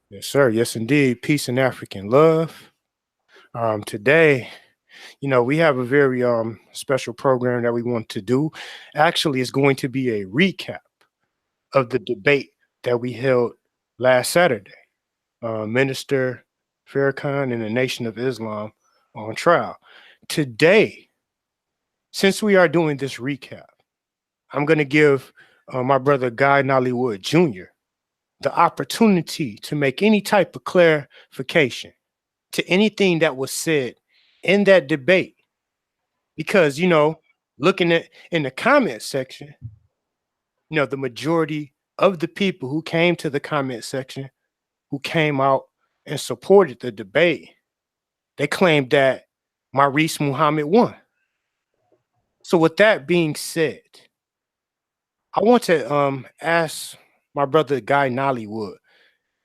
Yes, sir. Yes, indeed. Peace and African love. Today, we have a very special program that we want to do. Actually, it's going to be a recap of the debate that we held last Saturday. Minister Farrakhan and the Nation of Islam on trial. Today, since we are doing this recap, I'm going to give my brother Guy Nollywood Jr. the opportunity to make any type of clarification to anything that was said in that debate. Because, looking at in the comment section, the majority of the people who came to the comment section, who came out and supported the debate, they claimed that Maurice Muhammad won. So with that being said, I want to ask my brother Guy Nollywood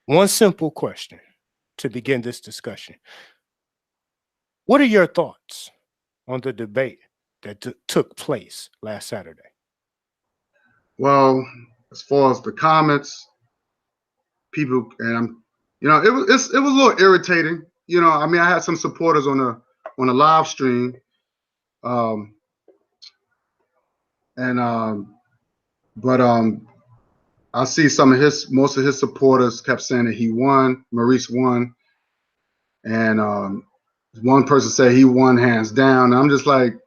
one simple question to begin this discussion. What are your thoughts on the debate that took place last Saturday? Well, as far as the comments, people and it was a little irritating. I mean, I had some supporters on a live stream, um, and but I see most of his supporters kept saying that he won, Maurice won, and one person said he won hands down. And I'm just like,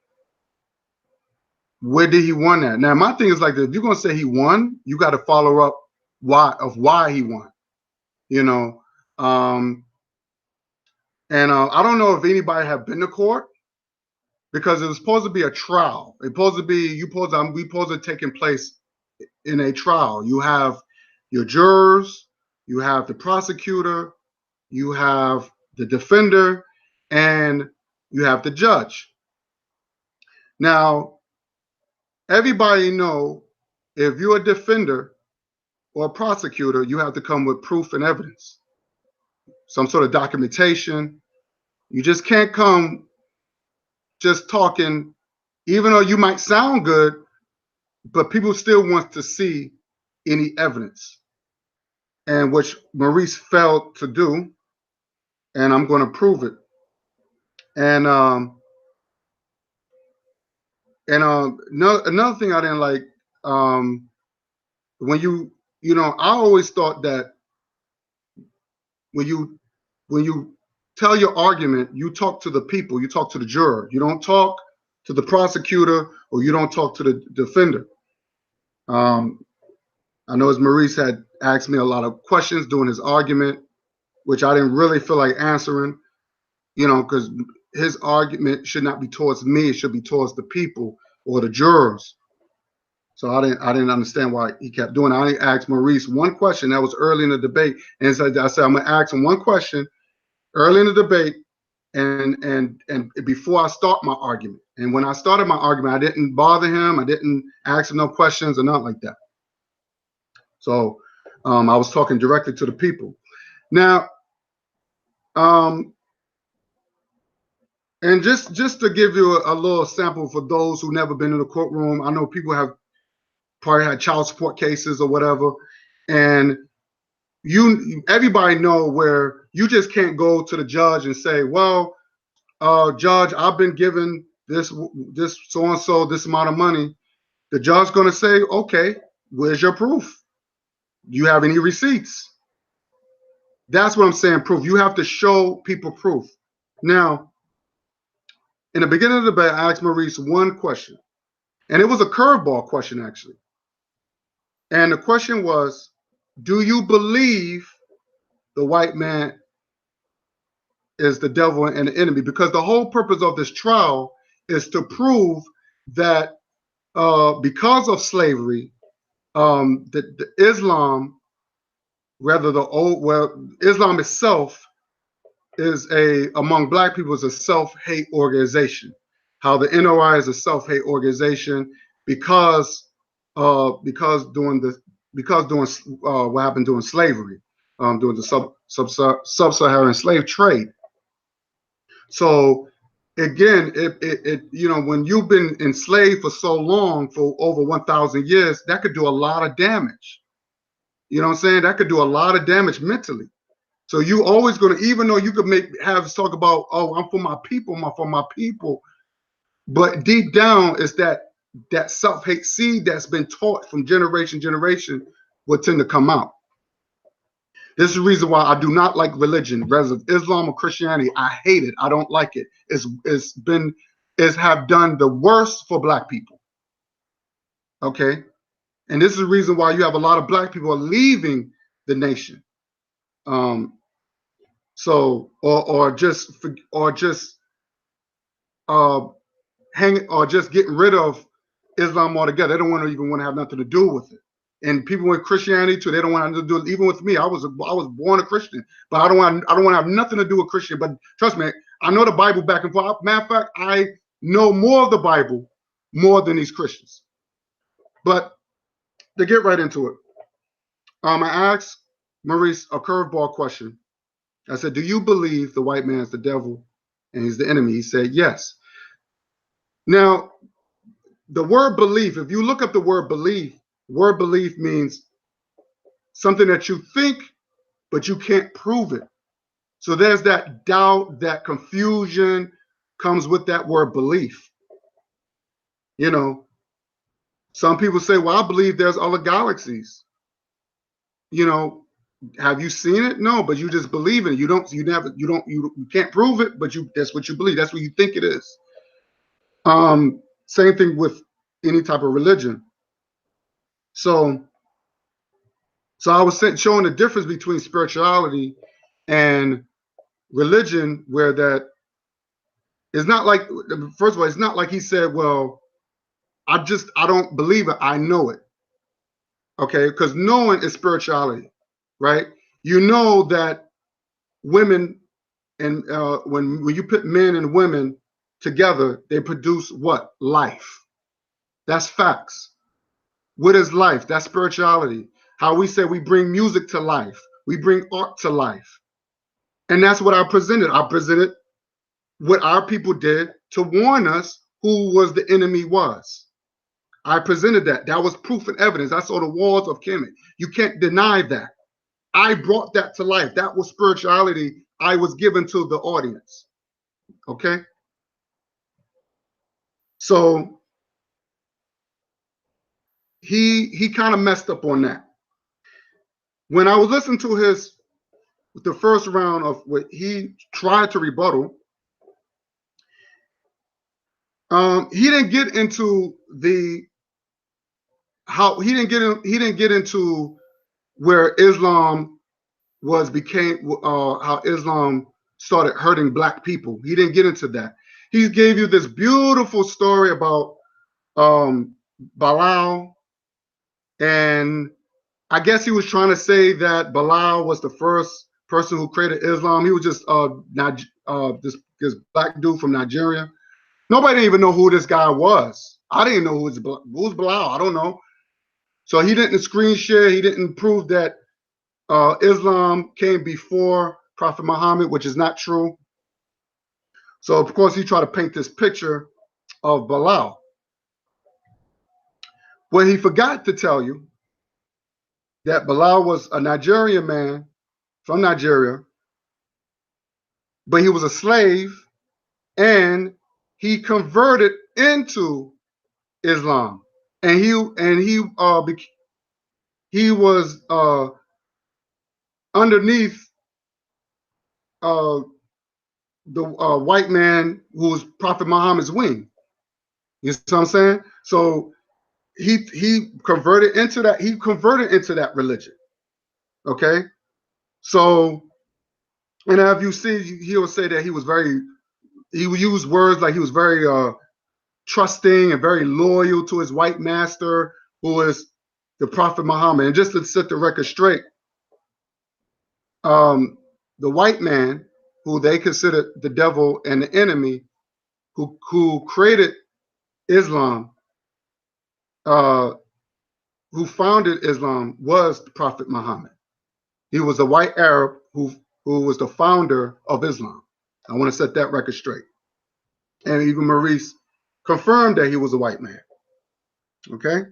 where did he won at? Now my thing is like, if you're gonna say he won, you got to follow up why he won. You know, um, and I don't know if anybody have been to court because it was supposed to be a trial. It's supposed to be we supposed to taking place in a trial. You have your jurors, you have the prosecutor, you have the defender, and you have the judge. Now, everybody know if you're a defender or a prosecutor, you have to come with proof and evidence, some sort of documentation. You just can't come just talking, even though you might sound good, but people still want to see any evidence, and which Maurice failed to do, and I'm going to prove it. And another thing I didn't like, when I always thought that when you tell your argument, you talk to the people, you talk to the juror, you don't talk to the prosecutor or you don't talk to the defender. I know as Maurice had asked me a lot of questions during his argument, which I didn't really feel like answering, because his argument should not be towards me, it should be towards the people or the jurors. So I didn't understand why he kept doing it. I asked Maurice one question that was early in the debate, and I said I'm gonna ask him one question early in the debate, and before I start my argument. And when I started my argument, I didn't bother him. I didn't ask him no questions or nothing like that. So I was talking directly to the people. Now, and just to give you a little sample for those who never been in the courtroom, I know people have probably had child support cases or whatever, and everybody know where you just can't go to the judge and say, well, judge, I've been given this so and so this amount of money. The judge's going to say, okay, where's your proof? Do you have any receipts? That's what I'm saying, proof. You have to show people proof. Now, in the beginning of the debate, I asked Maurice one question, and it was a curveball question, actually. And the question was, do you believe the white man is the devil and the enemy? Because the whole purpose of this trial is to prove that because of slavery, the Islam, Islam itself is among black people is a self-hate organization. How the NOI is a self-hate organization because during what happened during slavery, during the sub-Saharan slave trade. So again, when you've been enslaved for so long, for over 1,000 years, that could do a lot of damage. You know what I'm saying? That could do a lot of damage mentally. So you always going to, even though you could have talk about, oh, I'm for my people, but deep down is that self-hate seed that's been taught from generation to generation will tend to come out. This is the reason why I do not like religion, whether it's Islam or Christianity. I hate it. I don't like it. It's have done the worst for Black people. Okay, and this is the reason why you have a lot of Black people leaving the nation. So or just getting rid of Islam altogether. They don't even want to have nothing to do with it. And people with Christianity too, they don't want to do it. Even with me, I was born a Christian, but I don't want to have nothing to do with Christian. But trust me, I know the Bible back and forth. Matter of fact, I know more of the Bible more than these Christians. But to get right into it, I asked Maurice a curveball question. I said, "Do you believe the white man is the devil and he's the enemy?" He said, "Yes." Now, the word belief, if you look up the word belief means something that you think, but you can't prove it. So there's that doubt, that confusion comes with that word belief. You know, some people say, well, I believe there's other galaxies. You know, have you seen it? No, but you just believe it. You can't prove it, but that's what you believe. That's what you think it is. Same thing with any type of religion. So I was showing the difference between spirituality and religion, where that is not like, first of all, it's not like he said, well, I don't believe it, I know it. Okay, because knowing is spirituality, right? You know that women, and when you put men and women together, they produce what? Life. That's facts. What is life? That's spirituality. How we say we bring music to life, we bring art to life. And that's what I presented. I presented what our people did to warn us who was the enemy was. I presented that. That was proof and evidence. I saw the walls of Kemet. You can't deny that. I brought that to life. That was spirituality I was given to the audience. Okay? So he kind of messed up on that. When I was listening to the first round of what he tried to rebuttal, he didn't get into he didn't get into where Islam how Islam started hurting Black people. He didn't get into that. He gave you this beautiful story about Bilal, and I guess he was trying to say that Bilal was the first person who created Islam. He was just this Black dude from Nigeria. Nobody didn't even know who this guy was. I didn't know who's Bilal. I don't know. So he didn't screen share. He didn't prove that Islam came before Prophet Muhammad, which is not true. So of course he tried to paint this picture of Bilal. Well, he forgot to tell you that Bilal was a Nigerian man from Nigeria, but he was a slave and he converted into Islam, and he was underneath the white man who was Prophet Muhammad's wing. You see what I'm saying? So he converted into that. He converted into that religion. Okay, so and if you see, he'll say that he would use words like he was very trusting and very loyal to his white master, who is the Prophet Muhammad. And just to set the record straight, the white man, who they considered the devil and the enemy, who created Islam, who founded Islam, was the Prophet Muhammad. He was a white Arab who was the founder of Islam. I want to set that record straight. And even Maurice confirmed that he was a white man. Okay?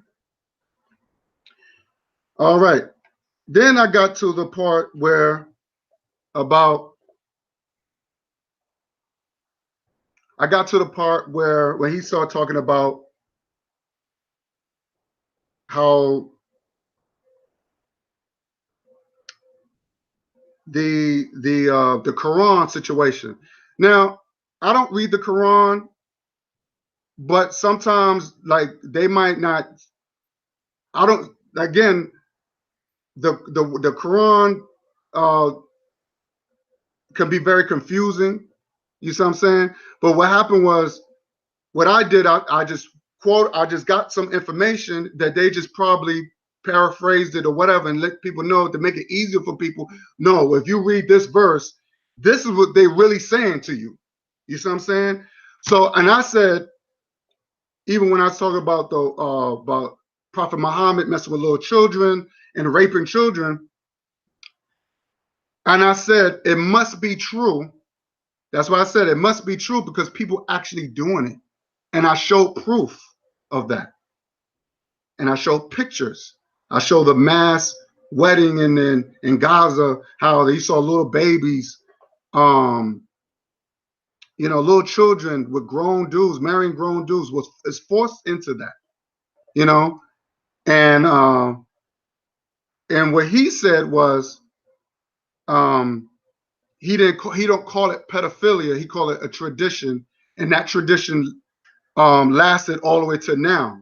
All right. Then I got to the part where about, I got to the part where when he started talking about how the Quran situation. Now, I don't read the Quran, but sometimes like they might not. I don't. Again, the Quran uh, can be very confusing. You see what I'm saying? But what happened was, what I did, I just I just got some information that they just probably paraphrased it or whatever and let people know to make it easier for people. No, if you read this verse, this is what they really saying to you. You see what I'm saying? So, and I said, even when I was talking about Prophet Muhammad messing with little children and raping children, and I said it must be true. That's why I said it must be true because people actually doing it, and I showed proof of that. And I show pictures. I show the mass wedding in Gaza, how they saw little babies, little children with grown dudes, marrying grown dudes is forced into that, you know. And and what he said was um, he don't call it pedophilia, he called it a tradition, and that tradition lasted all the way to now.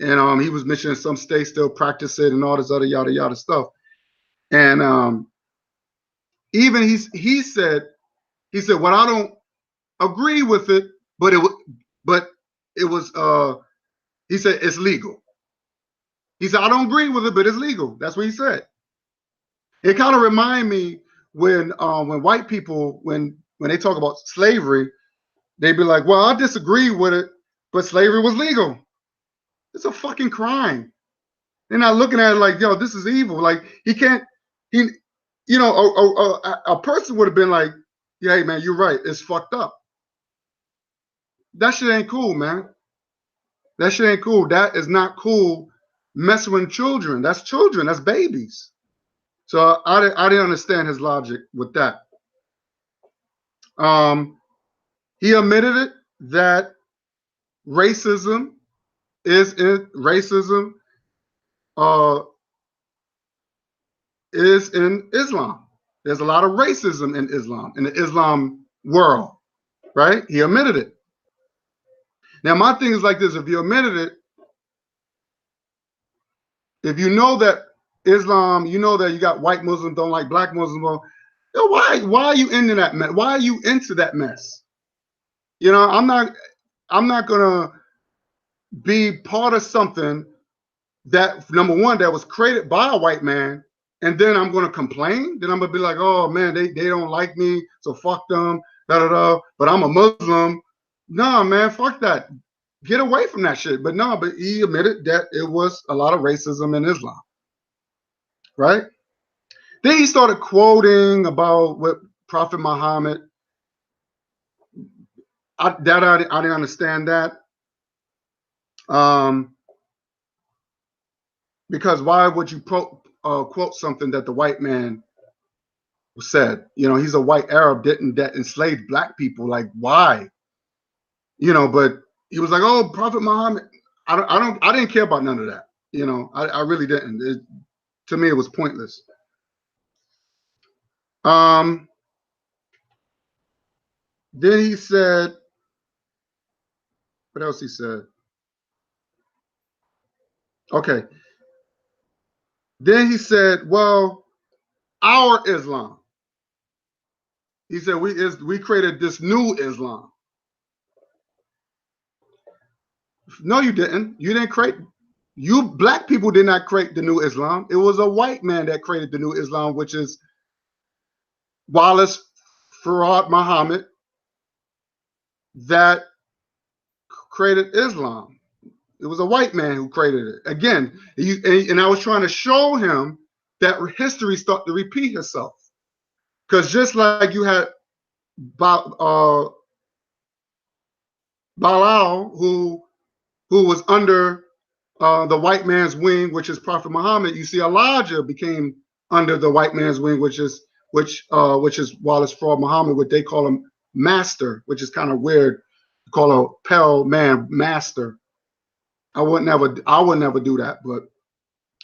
And he was mentioning some states still practice it and all this other yada yada stuff. And even he said well, I don't agree with it, but it was he said it's legal. He said I don't agree with it, but it's legal. That's what he said. It kind of remind me when white people when they talk about slavery, they be like, well, I disagree with it, but slavery was legal. It's a fucking crime. They're not looking at it like, yo, this is evil. Like he can't he a person would have been like, yeah, hey man, you're right. It's fucked up. That shit ain't cool, man. That shit ain't cool. That is not cool. Messing with children. That's children. That's babies. So I didn't understand his logic with that. He admitted it that racism racism is in Islam. There's a lot of racism in Islam, in the Islam world, right? He admitted it. Now, my thing is like this: if you admitted it, if you know that Islam, you know that you got white Muslims don't like black Muslims, well, why are you into that mess? Why are you into that mess? You know, I'm not gonna be part of something that, number one, that was created by a white man, and then I'm gonna complain. Then I'm gonna be like, oh man, they don't like me, so fuck them, da da da. But I'm a Muslim. No, man, fuck that. Get away from that shit. But no, but he admitted that it was a lot of racism in Islam, right? Then he started quoting about what Prophet Muhammad. I didn't understand that. Because why would you quote something that the white man said? You know, he's a white Arab, didn't that enslave black people? Like, why? You know, but he was like, oh, Prophet Muhammad. I didn't care about none of that. You know, I really didn't. To me, it was pointless. Then he said, what else he said? Okay. Then he said, well, our Islam. He said we created this new Islam. No, you didn't. You didn't create. You black people did not create the new Islam. It was a white man that created the new Islam, which is Wallace Farad Muhammad, that created Islam. It was a white man who created it. Again, and I was trying to show him that history started to repeat itself. Because just like you had Bilal, who was under the white man's wing, which is Prophet Muhammad, you see Elijah became under the white man's wing, which is which is Wallace Fraud Muhammad, what they call him master, which is kind of weird to call a pale man master. I would never do that, but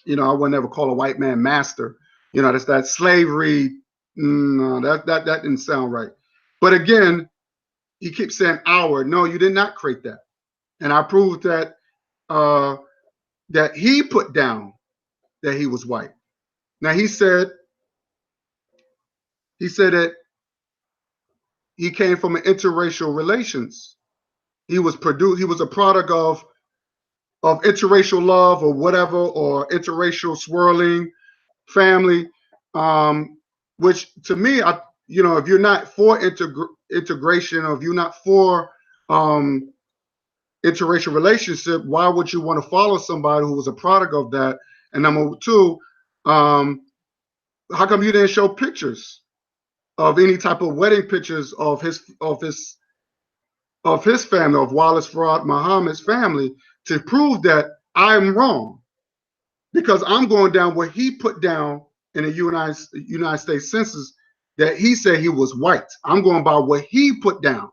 I would never call a white man master. That's that slavery. No, that didn't sound right. But again, he keeps saying our. No, you did not create that. And I proved that that he put down that he was white. Now he said that he came from an interracial relations. He was a product of interracial love or whatever, or interracial swirling family, which to me, if you're not for integration, or if you're not for interracial relationship, why would you want to follow somebody who was a product of that? And number two, how come you didn't show pictures of any type of wedding pictures of his family, of Wallace Fraud Muhammad's family, to prove that I'm wrong? Because I'm going down what he put down in the United States Census, that he said he was white. I'm going by what he put down.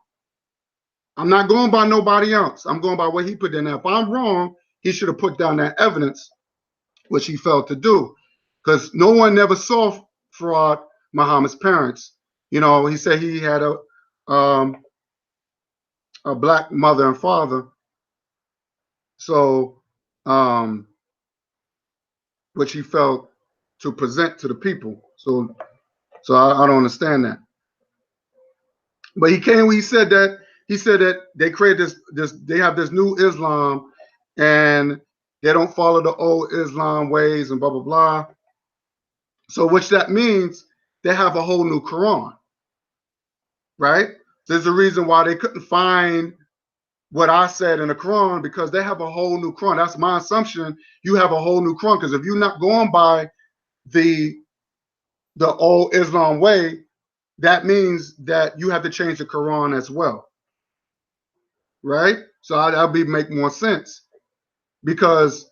I'm not going by nobody else. I'm going by what he put down. Now, if I'm wrong, he should have put down that evidence, which he failed to do, because no one never saw Fraud Muhammad's parents. He said he had a black mother and father. So, which he failed to present to the people. So I don't understand that. But he said that they created they have this new Islam, and they don't follow the old Islam ways and blah blah blah. So which that means they have a whole new Quran, right? There's a reason why they couldn't find what I said in the Quran, because they have a whole new Quran. That's my assumption. You have a whole new Quran, because if you're not going by the old Islam way, that means that you have to change the Quran as well, right? So that'd make more sense, because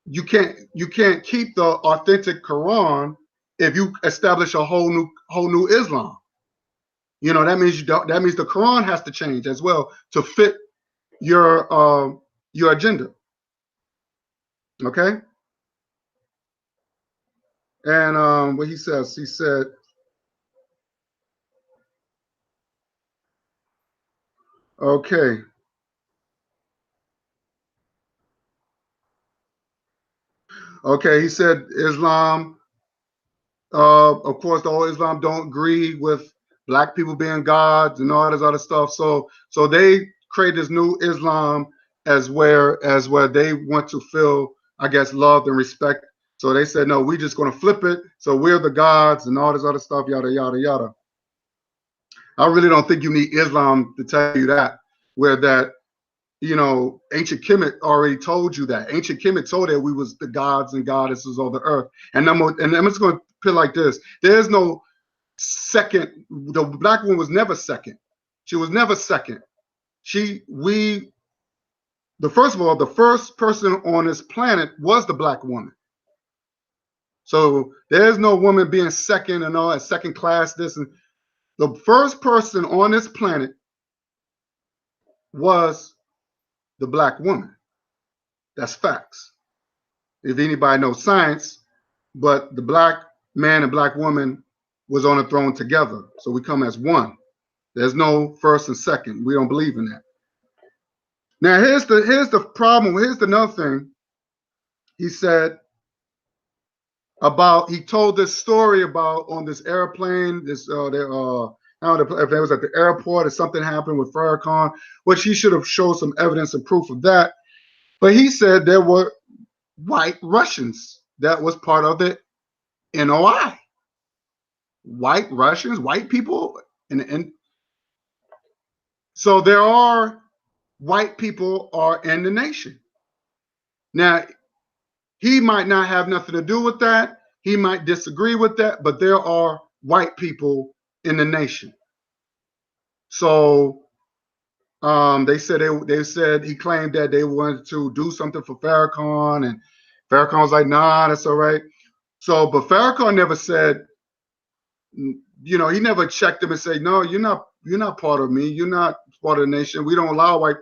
you can't keep the authentic Quran if you establish a whole new Islam. That means the Quran has to change as well to fit your agenda. Okay. And what he said, okay. Okay, he said Islam, of course, the whole Islam don't agree with black people being gods and all this other stuff. So they create this new Islam as where they want to feel, I guess, loved and respect. So they said, no, we're just going to flip it. So we're the gods and all this other stuff, yada, yada, yada. I really don't think you need Islam to tell you that, where that, ancient Kemet already told you that. Ancient Kemet told that we was the gods and goddesses of the earth. And I'm just going to put it like this. There's no second. The black woman was never second. She was never second. First of all, the first person on this planet was the black woman. So there's no woman being second and all that, second class, this. And the first person on this planet was the black woman. That's facts. If anybody knows science, but the black man and black woman was on a throne together. So we come as one. There's no first and second. We don't believe in that. Now here's the problem. Here's another thing. He said he told this story about on this airplane, I don't know if it was at the airport or something happened with Farrakhan, which he should have showed some evidence and proof of that. But he said there were white Russians that was part of the NOI. White Russians, white people, and so there are white people are in the nation. Now, he might not have nothing to do with that. He might disagree with that, but there are white people in the nation. So they said he claimed that they wanted to do something for Farrakhan, and Farrakhan was like, nah, that's all right. So, but Farrakhan never said you know, he never checked them and say, no, you're not part of me. You're not part of the nation. We don't allow white.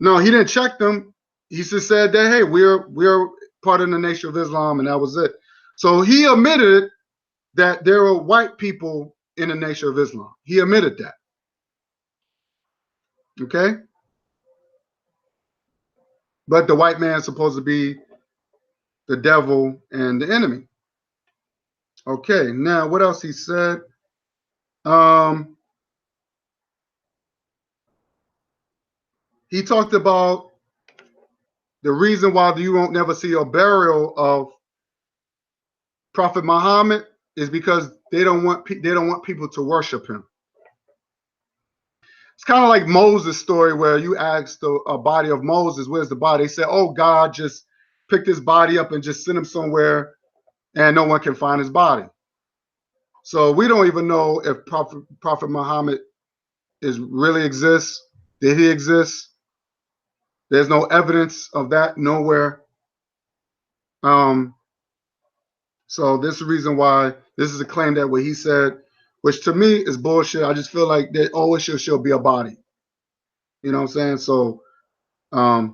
No, he didn't check them. He just said that, hey, we're part of the Nation of Islam, and that was it. So he admitted that there were white people in the Nation of Islam. He admitted that. Okay? But the white man is supposed to be the devil and the enemy. Okay, now what else he said? He talked about the reason why you won't never see a burial of Prophet Muhammad is because they don't want people to worship him. It's kind of like Moses' story where you asked a body of Moses, where's the body? They said, oh, God just picked his body up and just sent him somewhere and no one can find his body. So we don't even know if Prophet Muhammad really exists. Did he exist? There's no evidence of that nowhere. So this is the reason why this is a claim that what he said, which to me is bullshit. I just feel like there always should be a body. You know what I'm saying? So I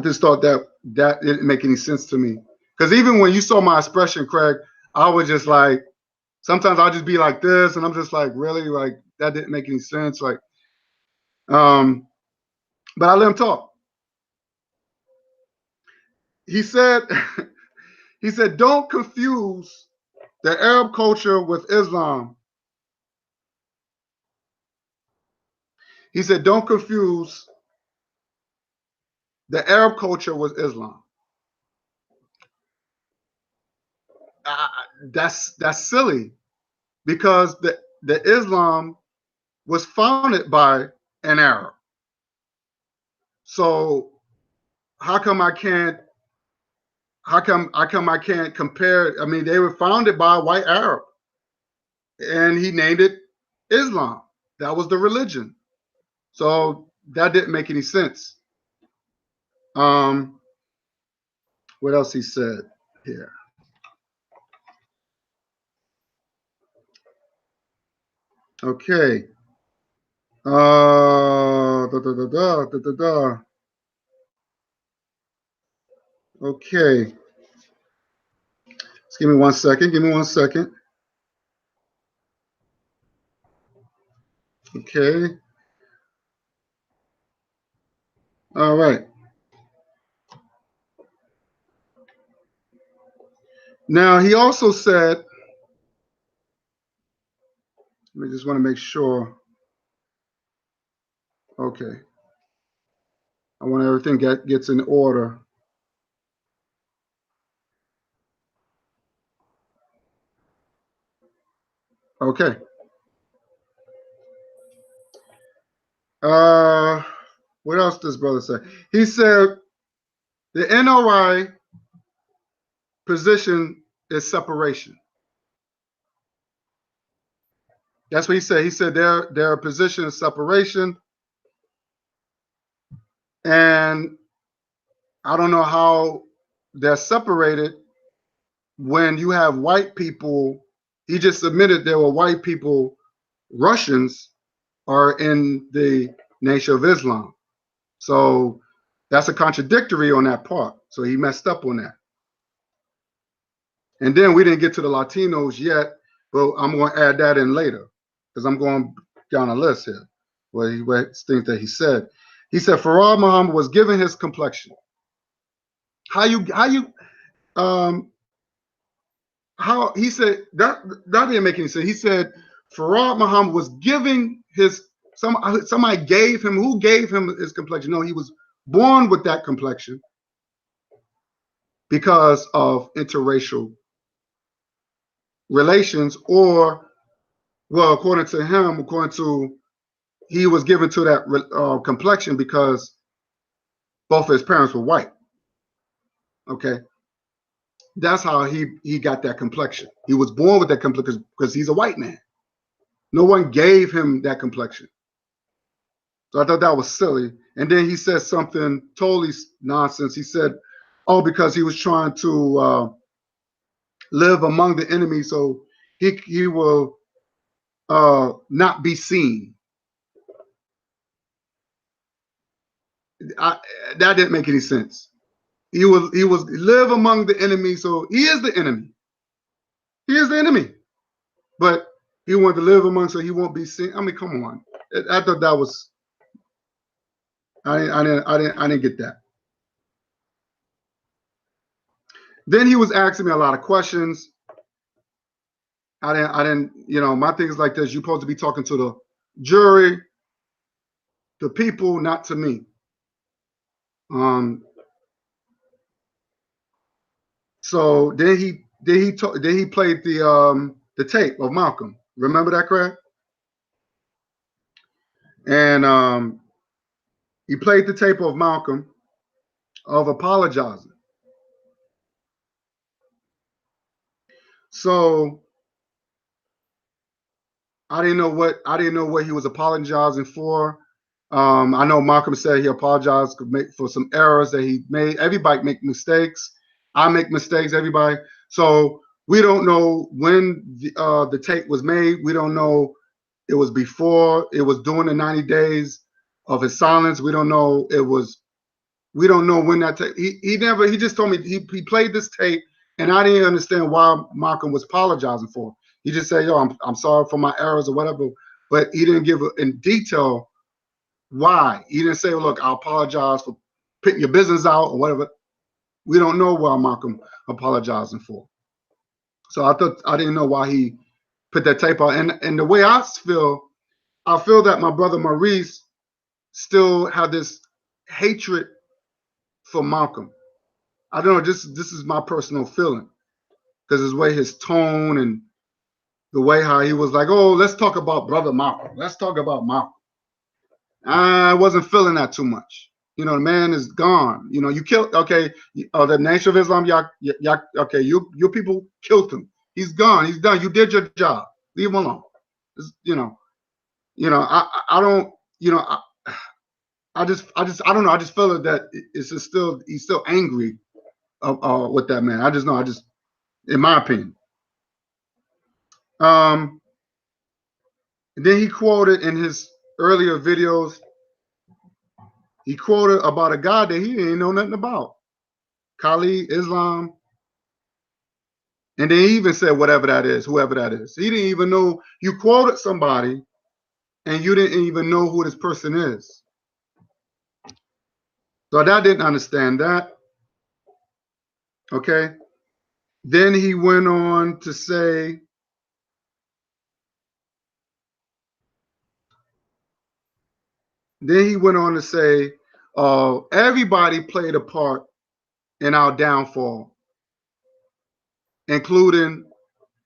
just thought that didn't make any sense to me. Because even when you saw my expression, Craig, I was just like, sometimes I'll just be like this, and I'm just like, really? Like, that didn't make any sense. Like, but I let him talk. He said, he said, don't confuse the Arab culture with Islam. He said, don't confuse the Arab culture with Islam. That's silly, because the Islam was founded by an Arab. So how come I can't compare? I mean, they were founded by a white Arab, and he named it Islam. That was the religion. So that didn't make any sense. What else he said here? Okay. Okay. Just give me 1 second. Give me 1 second. Okay. All right. Now he also said, let me just want to make sure. Okay. I want everything gets in order. Okay. What else does brother say? He said the NRI position is separation. That's what he said. He said their position is separation. And I don't know how they're separated when you have white people. He just admitted there were white people, Russians, are in the Nation of Islam. So that's a contradictory on that part. So he messed up on that. And then we didn't get to the Latinos yet, but I'm going to add that in later because I'm going down a list here where things that he said. He said Farrakhan Muhammad was given his complexion. How he said that didn't make any sense. He said Farrakhan Muhammad was giving somebody gave him, who gave him his complexion? No, he was born with that complexion because of interracial relations, or, well, according to him, he was given to that complexion because both of his parents were white. Okay. That's how he got that complexion. He was born with that complexion because he's a white man. No one gave him that complexion. So I thought that was silly. And then he said something totally nonsense. He said, oh, because he was trying to live among the enemy, so he will not be seen. I, that didn't make any sense. He was live among the enemy, so he is the enemy. He is the enemy, but he wanted to live among, so he won't be seen. I mean, come on. I thought that was I didn't get that. Then he was asking me a lot of questions. I didn't, you know, my thing is like this. You're supposed to be talking to the jury, the people, not to me. So then he played the tape of Malcolm. Remember that, Craig? And he played the tape of Malcolm of apologizing. So I didn't know what he was apologizing for. I know Malcolm said he apologized for some errors that he made. Everybody make mistakes. I make mistakes. Everybody. So we don't know when the tape was made. We don't know it was before. It was during the 90 days of his silence. We don't know it was. We don't know when that tape. He never. He just told me he played this tape, and I didn't understand why Malcolm was apologizing for. He just said, "Yo, I'm sorry for my errors or whatever," but he didn't give in detail why. He didn't say, "Look, I apologize for putting your business out or whatever." We don't know why Malcolm apologizing for. So I didn't know why he put that tape out. And the way I feel that my brother Maurice still had this hatred for Malcolm. I don't know. This is my personal feeling because his way, his tone, and the way how he was like, "Oh, let's talk about brother Malcolm. Let's talk about Malcolm." I wasn't feeling that too much. You know, the man is gone. You know, you killed. Okay, the Nation of Islam. Y'all. Okay, your people killed him. He's gone. He's done. You did your job. Leave him alone. You know. I don't. You know. I don't know. I just feel that it's just still he's still angry with that man. I just know. In my opinion. Um. Then he quoted in his earlier videos. He quoted about a guy that he didn't know nothing about. Khalid Islam. And then he even said whatever that is, whoever that is. He didn't even know. You quoted somebody and you didn't even know who this person is. So I didn't understand that. Okay. Then he went on to say, everybody played a part in our downfall, including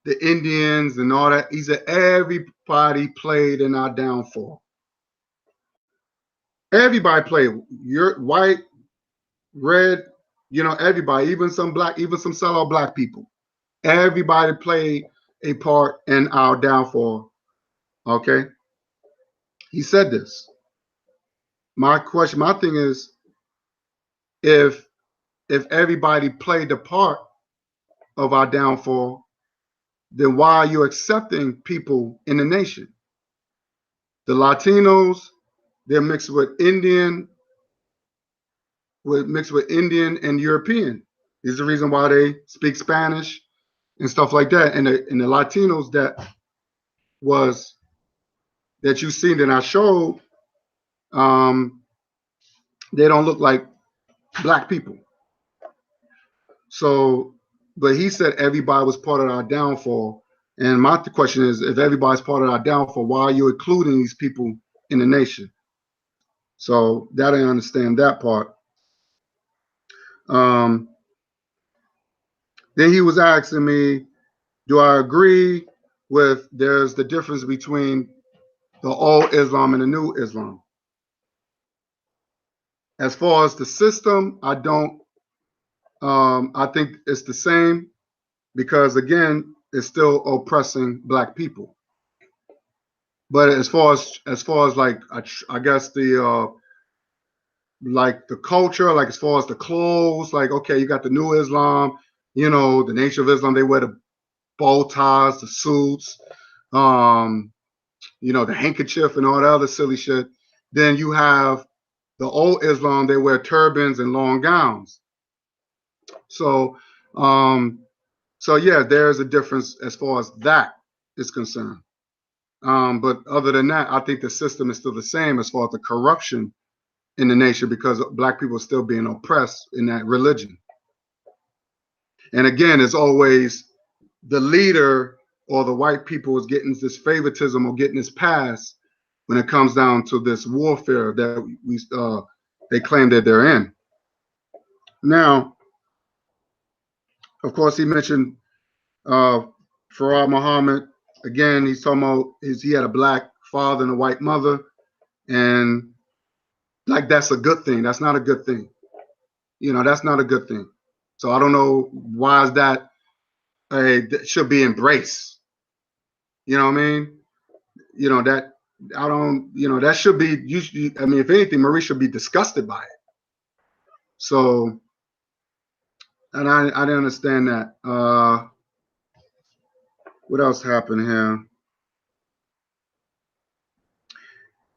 the Indians and all that. He said everybody played in our downfall. Everybody played. You're white, red, you know, everybody, even some black, even some sellout black people. Everybody played a part in our downfall. Okay. He said this. My thing is, if everybody played a part of our downfall, then why are you accepting people in the nation? The Latinos, they're mixed with Indian, and European. This is the reason why they speak Spanish and stuff like that. And the Latinos that you seen that I showed, they don't look like black people. So, but he said everybody was part of our downfall. And my question is, if everybody's part of our downfall, why are you including these people in the nation? So that I understand that part. Then he was asking me, do I agree with there's the difference between the old Islam and the new Islam? As far as the system, I don't. I think it's the same because again, it's still oppressing black people. But as far as like I guess the like the culture, like as far as the clothes, like okay, you got the new Islam, you know, the Nation of Islam, they wear bow ties, the suits, you know, the handkerchief and all that other silly shit. Then you have the old Islam, they wear turbans and long gowns. So, so yeah, there's a difference as far as that is concerned. But other than that, I think the system is still the same as far as the corruption in the nation, because black people are still being oppressed in that religion. And again, it's always the leader or the white people is getting this favoritism or getting this pass when it comes down to this warfare that they claim that they're in. Now, of course, he mentioned Farrakhan Muhammad. Again, he's talking about he had a black father and a white mother, and like that's a good thing. That's not a good thing. You know, that's not a good thing. So I don't know why is that should be embraced. You know what I mean? You know that I don't. You know that should be. I mean, if anything, Maurice should be disgusted by it. So, and I didn't understand that. What else happened here?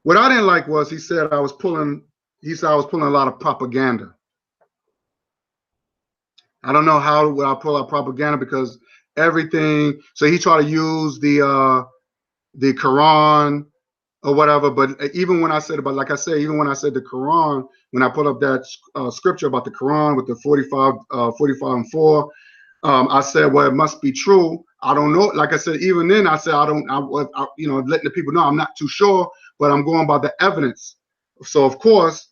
What I didn't like was he said I was pulling. He said I was pulling a lot of propaganda. I don't know how would I pull out propaganda, because everything. So he tried to use the Quran or whatever. But even when I said about, like I said, even when I said the Quran, when I put up that scripture about the Quran with the 45 and 4, I said, well, it must be true. I don't know. Like I said, even then, I said, you know, letting the people know I'm not too sure, but I'm going by the evidence. So, of course,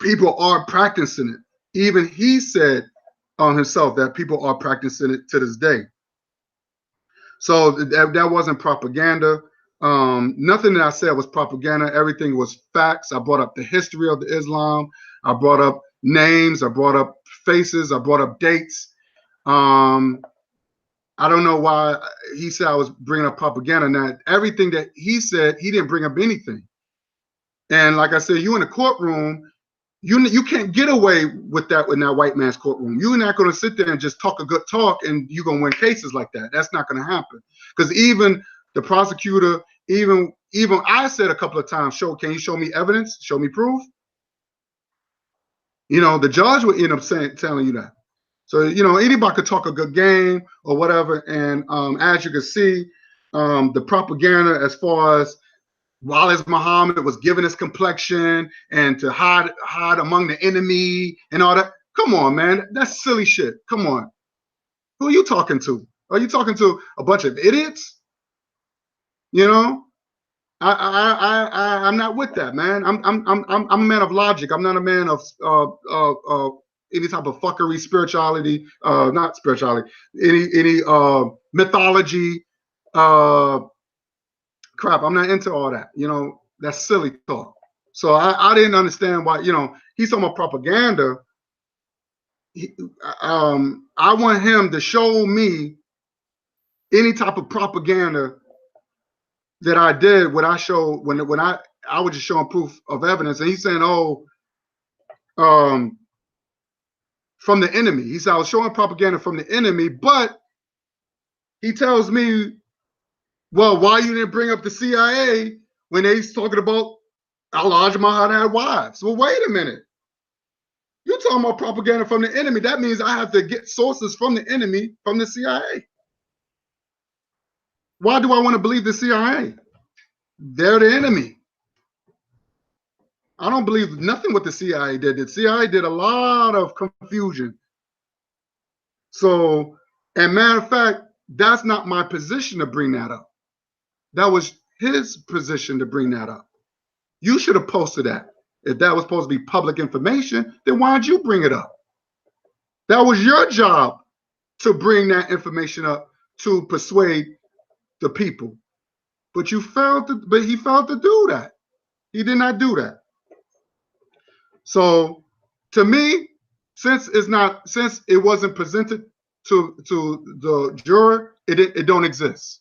people are practicing it. Even he said on himself that people are practicing it to this day. So that wasn't propaganda. Nothing that I said was propaganda. Everything was facts. I brought up the history of the Islam. I brought up names. I brought up faces. I brought up dates. I don't know why he said I was bringing up propaganda. Now, everything that he said, he didn't bring up anything. And like I said, you in the courtroom, you can't get away with that in that white man's courtroom. You're not going to sit there and just talk a good talk and you're going to win cases like that. That's not going to happen. Because even the prosecutor, even I said a couple of times, can you show me evidence? Show me proof? You know, the judge would end up telling you that. So, you know, anybody could talk a good game or whatever. And as you can see, the propaganda as far as Maurice Muhammad was given his complexion and to hide among the enemy and all that. Come on, man. That's silly shit. Come on. Who are you talking to? Are you talking to a bunch of idiots? You know, I'm not with that, man. I'm a man of logic. I'm not a man of any type of fuckery, spirituality, not spirituality, any mythology, crap. I'm not into all that. You know, that's silly talk. So I didn't understand why, you know, he's talking about propaganda. I want him to show me any type of propaganda that I did, what I showed when I was just showing proof of evidence. And he's saying, oh, from the enemy. He said I was showing propaganda from the enemy, but he tells me, well, why you didn't bring up the CIA when they's talking about Elijah Muhammad had wives? Well, wait a minute. You're talking about propaganda from the enemy. That means I have to get sources from the enemy, from the CIA. Why do I want to believe the CIA? They're the enemy. I don't believe nothing what the CIA did. The CIA did a lot of confusion. So, and matter of fact, that's not my position to bring that up. That was his position to bring that up. You should have posted that. If that was supposed to be public information, then why'd you bring it up? That was your job to bring that information up to persuade the people. But he failed to do that. He did not do that. So to me, since it wasn't presented to the juror, it don't exist.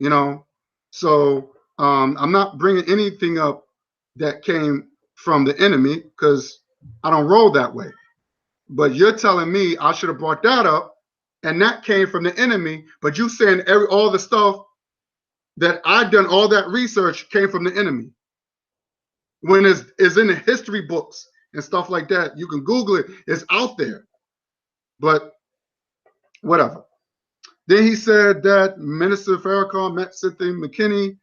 You know, so I'm not bringing anything up that came from the enemy because I don't roll that way. But you're telling me I should have brought that up and that came from the enemy. But you saying all the stuff that I've done, all that research came from the enemy. When it's in the history books and stuff like that, you can Google it. It's out there. But whatever. Then he said that Minister Farrakhan met Cynthia McKinney.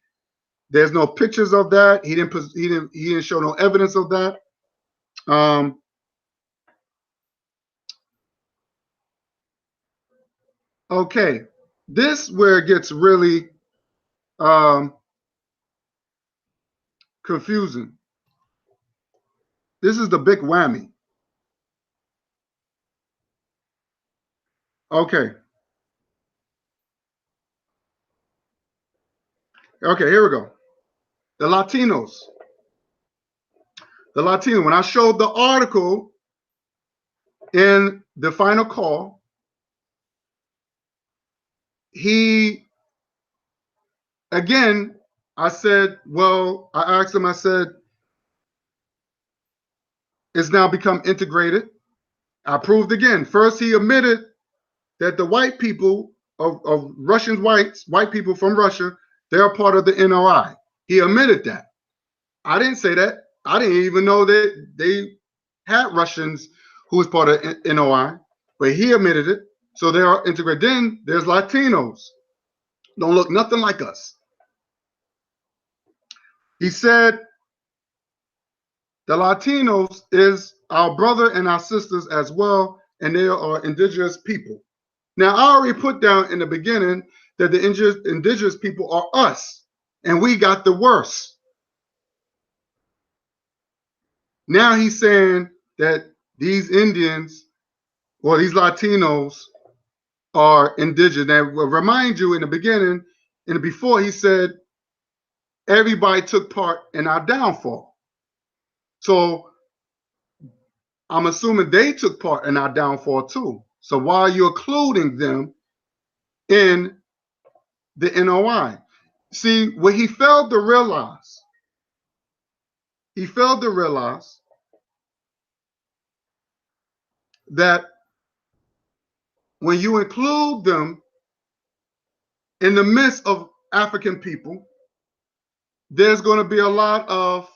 There's no pictures of that. He didn't show no evidence of that. Okay, this where it gets really confusing. This is the big whammy. Okay. Okay, here we go. The Latinos. The Latino. When I showed the article in the final call, again, I said, well, I asked him, I said, it's now become integrated. I proved again. First, he admitted that the white people of Russian white people from Russia, they're part of the NOI. He admitted that. I didn't say that. I didn't even know that they had Russians who was part of NOI, but he admitted it. So they are integrated. Then there's Latinos. Don't look nothing like us. He said the Latinos is our brother and our sisters as well, and they are indigenous people. Now, I already put down in the beginning that the indigenous people are us, and we got the worst. Now he's saying that these Indians or these Latinos are indigenous. Now, I'll remind you in the beginning, and before he said everybody took part in our downfall. So I'm assuming they took part in our downfall too. So why are you including them in the NOI? See, what he failed to realize, that when you include them in the midst of African people, there's going to be a lot of,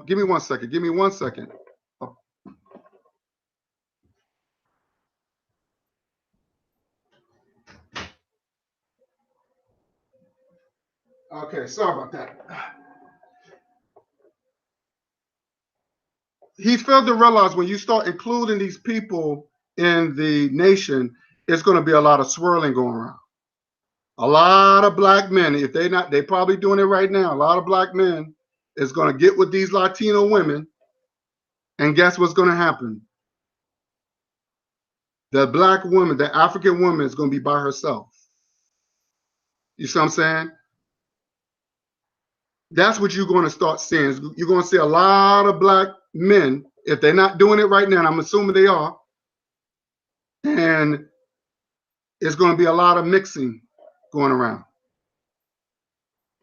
give me one second. Okay, sorry about that. He failed to realize when you start including these people in the nation, it's going to be a lot of swirling going around. A lot of black men, if they probably doing it right now. A lot of black men is going to get with these Latino women, and guess what's going to happen? The black woman, the African woman, is going to be by herself. You see what I'm saying? That's what you're going to start seeing. You're going to see a lot of black men, if they're not doing it right now, and I'm assuming they are, and it's going to be a lot of mixing going around.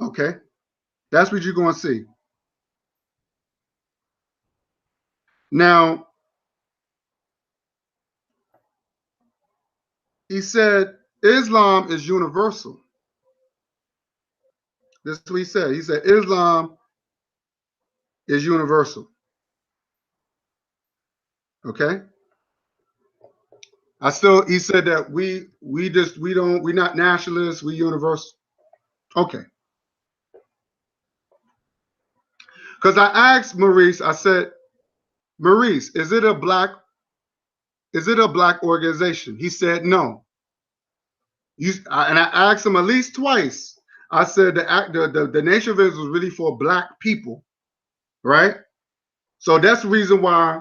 Okay? That's what you're going to see. Now, he said Islam is universal. This is what he said. He said Islam is universal. Okay? He said that we're not nationalists, we universal. Okay. Because I asked Maurice, I said, Maurice, is it a black organization? He said no. And I asked him at least twice. I said the Nation of Islam was really for black people, right? So that's the reason why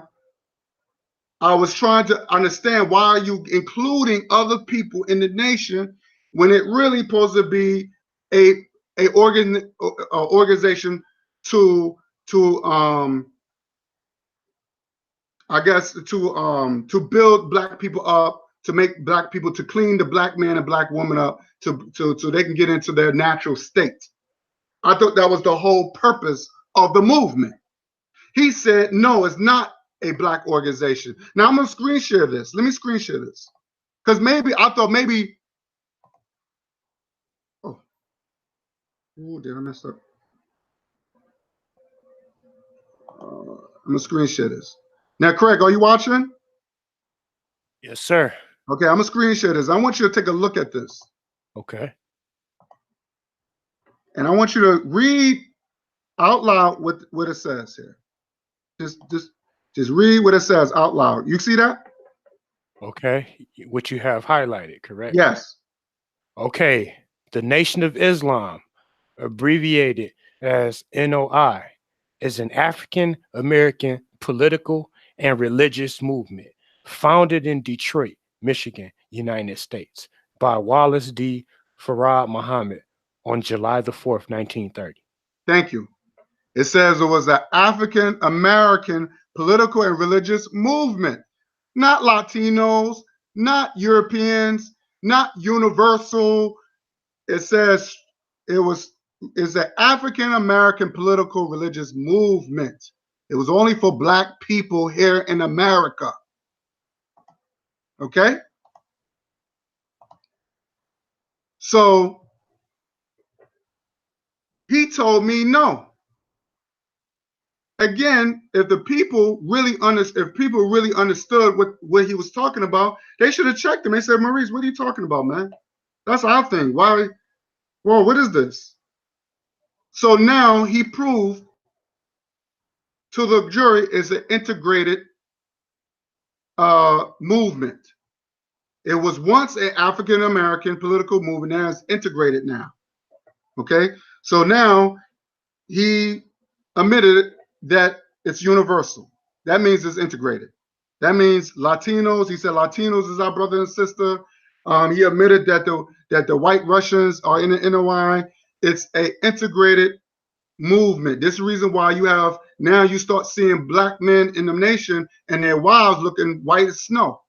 I was trying to understand, why are you including other people in the nation when it really supposed to be a organization to I guess to build black people up, to make black people, to clean the black man and black woman up, so they can get into their natural state. I thought that was the whole purpose of the movement. He said, no, it's not a black organization. Now I'm gonna screen share this. Let me screen share this. Because maybe I thought maybe, oh, did I mess up? I'm gonna screen share this. Now, Craig, are you watching? Yes, sir. Okay, I'm gonna screen share this. I want you to take a look at this. Okay. And I want you to read out loud what it says here. Just read what it says out loud. You see that? Okay. What you have highlighted, correct? Yes. Okay. The Nation of Islam, abbreviated as NOI, is an African American political and religious movement founded in Detroit, Michigan, United States, by Wallace D. Muhammad on July the 4th, 1930. Thank you. It says it was an African American political and religious movement, not Latinos, not Europeans, not universal. It says it's an African American political religious movement. It was only for black people here in America. Okay? So he told me no. Again, if people really understood what he was talking about, they should have checked him. They said, Maurice, what are you talking about, man? That's our thing. Why? Well, what is this? So now he proved to the jury it's an integrated movement. It was once an African American political movement. Now it's integrated now. Okay, so now he admitted that it's universal. That means it's integrated. That means Latinos. He said Latinos is our brother and sister. He admitted that the white Russians are in the NOI. It's a integrated movement. This is the reason why you start seeing black men in the nation and their wives looking white as snow,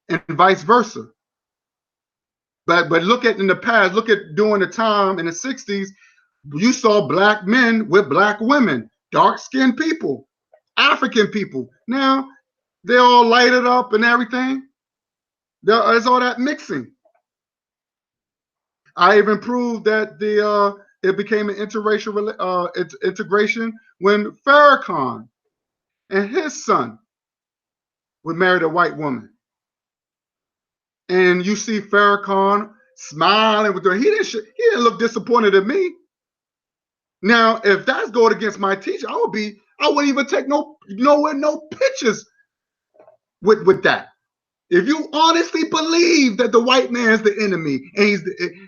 and vice versa. But look at in the past, look at during the time in the 60s, you saw black men with black women, dark-skinned people, African people. Now they're all lighted up and everything. There's all that mixing. I even proved that it became an interracial integration when Farrakhan and his son would marry a white woman. And you see Farrakhan smiling with her. He didn't look disappointed at me. Now, if that's going against my teaching, I wouldn't even take no pictures with that. If you honestly believe that the white man's the enemy, and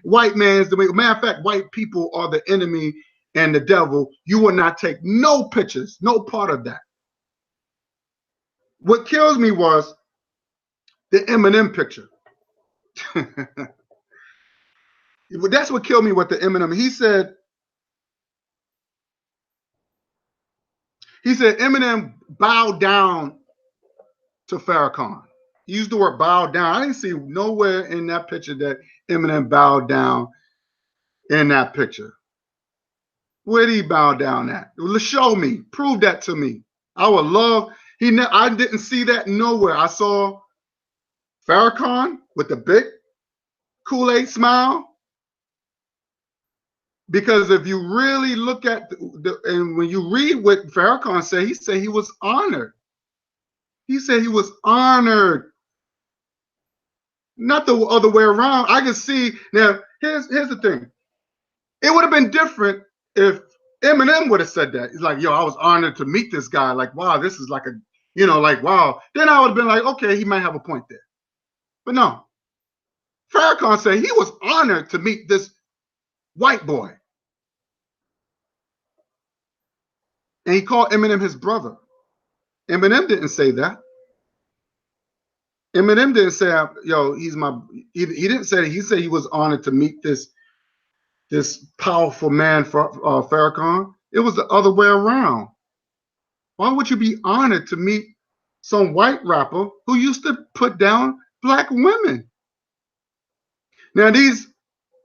white man's the matter of fact, white people are the enemy and the devil, you will not take no pictures, no part of that. What kills me was the Eminem picture. That's what killed me with the Eminem. He said Eminem bowed down to Farrakhan. He used the word bow down. I didn't see nowhere in that picture that Eminem bowed down in that picture. Where did he bow down at? Show me. Prove that to me. I would love. I didn't see that nowhere. I saw Farrakhan with the big Kool-Aid smile. Because if you really look at and when you read what Farrakhan said, he said he was honored. He said he was honored. Not the other way around. I can see now. Here's the thing. It would have been different if Eminem would have said that. He's like, yo, I was honored to meet this guy. Like, wow, this is like like, wow. Then I would have been like, okay, he might have a point there. But no. Farrakhan said he was honored to meet this white boy. And he called Eminem his brother. Eminem didn't say that. Eminem didn't say, yo, he's my, he didn't say that. He said he was honored to meet this powerful man, Farrakhan. It was the other way around. Why would you be honored to meet some white rapper who used to put down black women? Now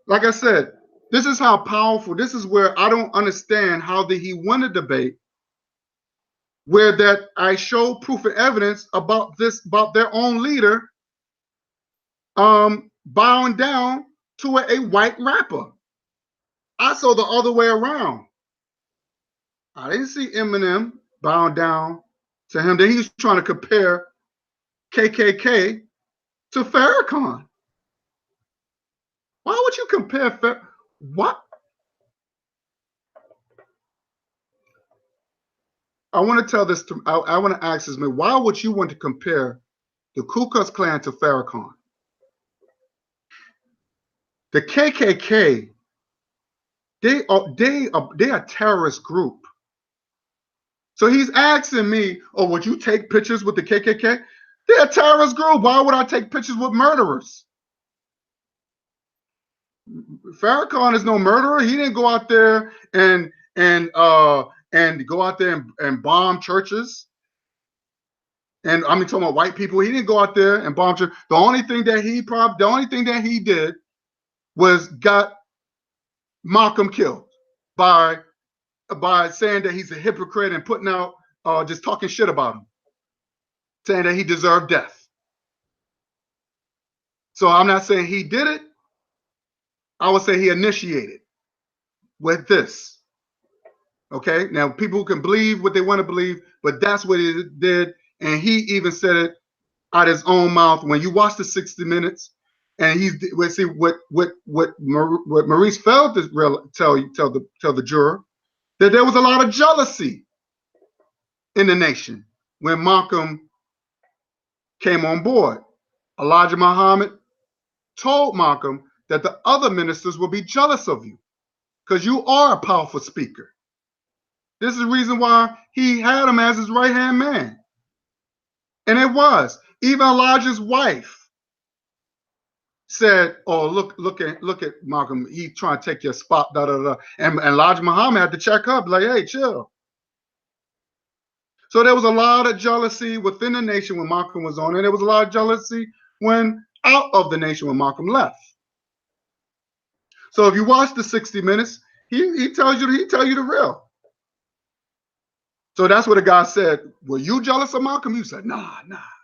like I said, this is how powerful, this is where I don't understand how did he win a debate where that I show proof and evidence about their own leader bowing down to a white rapper. I saw the other way around. I didn't see Eminem bowing down to him. Then he was trying to compare KKK to Farrakhan. Why would you compare what? I want to tell this to, I want to ask this man, why would you want to compare the Ku Klux Klan to Farrakhan? The KKK, they are a terrorist group. So he's asking me, oh, would you take pictures with the KKK? They're a terrorist group. Why would I take pictures with murderers? Farrakhan is no murderer. He didn't go out there and go out there and bomb churches. And I mean, talking about white people, he didn't go out there and bomb churches. The only thing that he did was got Malcolm killed by saying that he's a hypocrite and putting out just talking shit about him, saying that he deserved death. So I'm not saying he did it. I would say he initiated with this. Okay, now people can believe what they want to believe, but that's what he did, and he even said it out his own mouth. When you watch the 60 Minutes, and let's see what Maurice failed to tell the juror, that there was a lot of jealousy in the nation when Malcolm came on board. Elijah Muhammad told Malcolm that the other ministers will be jealous of you because you are a powerful speaker. This is the reason why he had him as his right-hand man. And it was. Even Elijah's wife said, oh, look at Malcolm. He trying to take your spot, da da da. And Elijah Muhammad had to check up, like, hey, chill. So there was a lot of jealousy within the nation when Malcolm was on, and there was a lot of jealousy when out of the nation when Malcolm left. So if you watch the 60 Minutes, he tells you the real. So that's what the guy said. Were you jealous of Malcolm? You said, nah,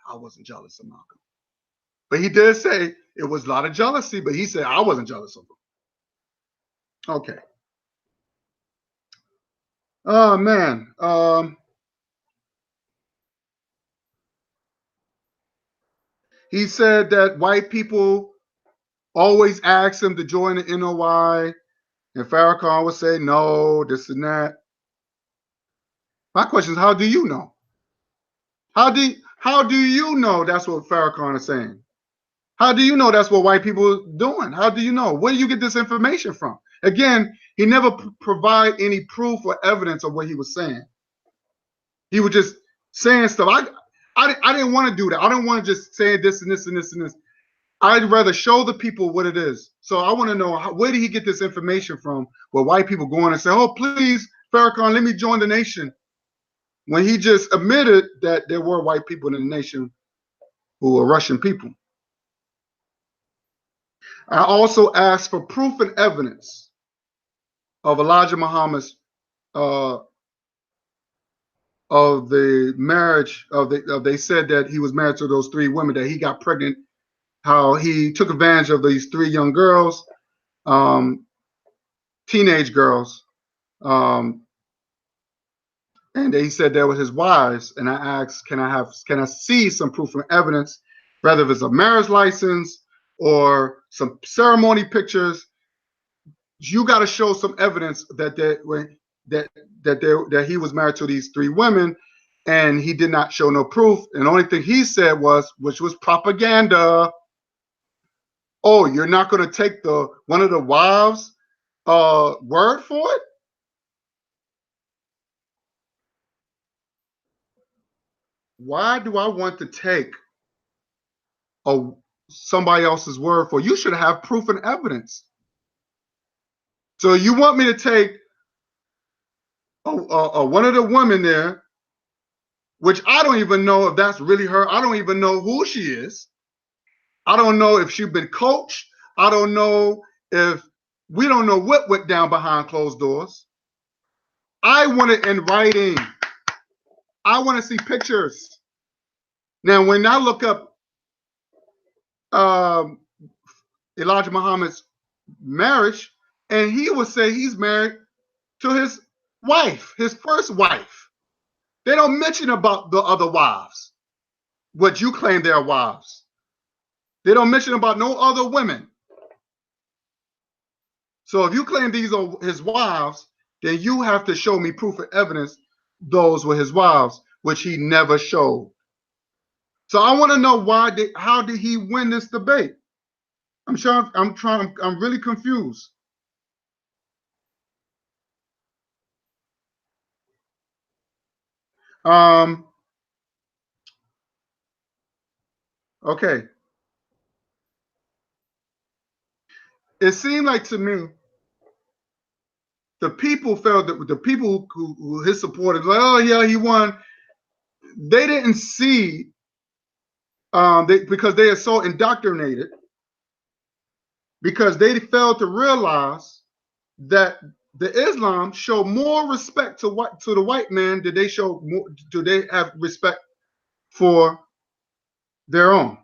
I wasn't jealous of Malcolm. But he did say it was a lot of jealousy, but he said I wasn't jealous of him. Okay. Oh man. He said that white people always ask him to join the NOI, and Farrakhan would say no, this and that. My question is, how do you know? How do you know that's what Farrakhan is saying? How do you know that's what white people are doing? How do you know? Where do you get this information from? Again, he never provide any proof or evidence of what he was saying. He was just saying stuff. I didn't want to do that. I don't want to just say this and this and this and this. I'd rather show the people what it is. So I want to know where did he get this information from? Where white people go on and say, "Oh, please, Farrakhan, let me join the nation," when he just admitted that there were white people in the nation who were Russian people. I also asked for proof and evidence of Elijah Muhammad's of the marriage they said that he was married to those 3 women, that he got pregnant, how he took advantage of these 3 young girls, teenage girls, and they said they were his wives. And I asked, can I see some proof and evidence, whether it's a marriage license or some ceremony pictures? You got to show some evidence that he was married to these 3 women, and he did not show no proof. And the only thing he said which was propaganda. Oh, you're not going to take one of the wives' word for it? Why do I want to take somebody else's word for it? You should have proof and evidence. So you want me to take one of the women there, which I don't even know if that's really her. I don't even know who she is. I don't know if she's been coached. I don't know we don't know what went down behind closed doors. I want it in writing. I want to see pictures. Now, when I look up Elijah Muhammad's marriage, and he would say he's married to his wife, his first wife. They don't mention about the other wives, what you claim they're wives. They don't mention about no other women. So if you claim these are his wives, then you have to show me proof of evidence those were his wives, which he never showed. So I want to know how did he win this debate? I'm really confused. Okay. It seemed like to me the people felt that the people who his supporters, like, oh yeah, he won. They didn't see because they are so indoctrinated, because they failed to realize that the Islam show more respect to the white man. Did they show more? Do they have respect for their own?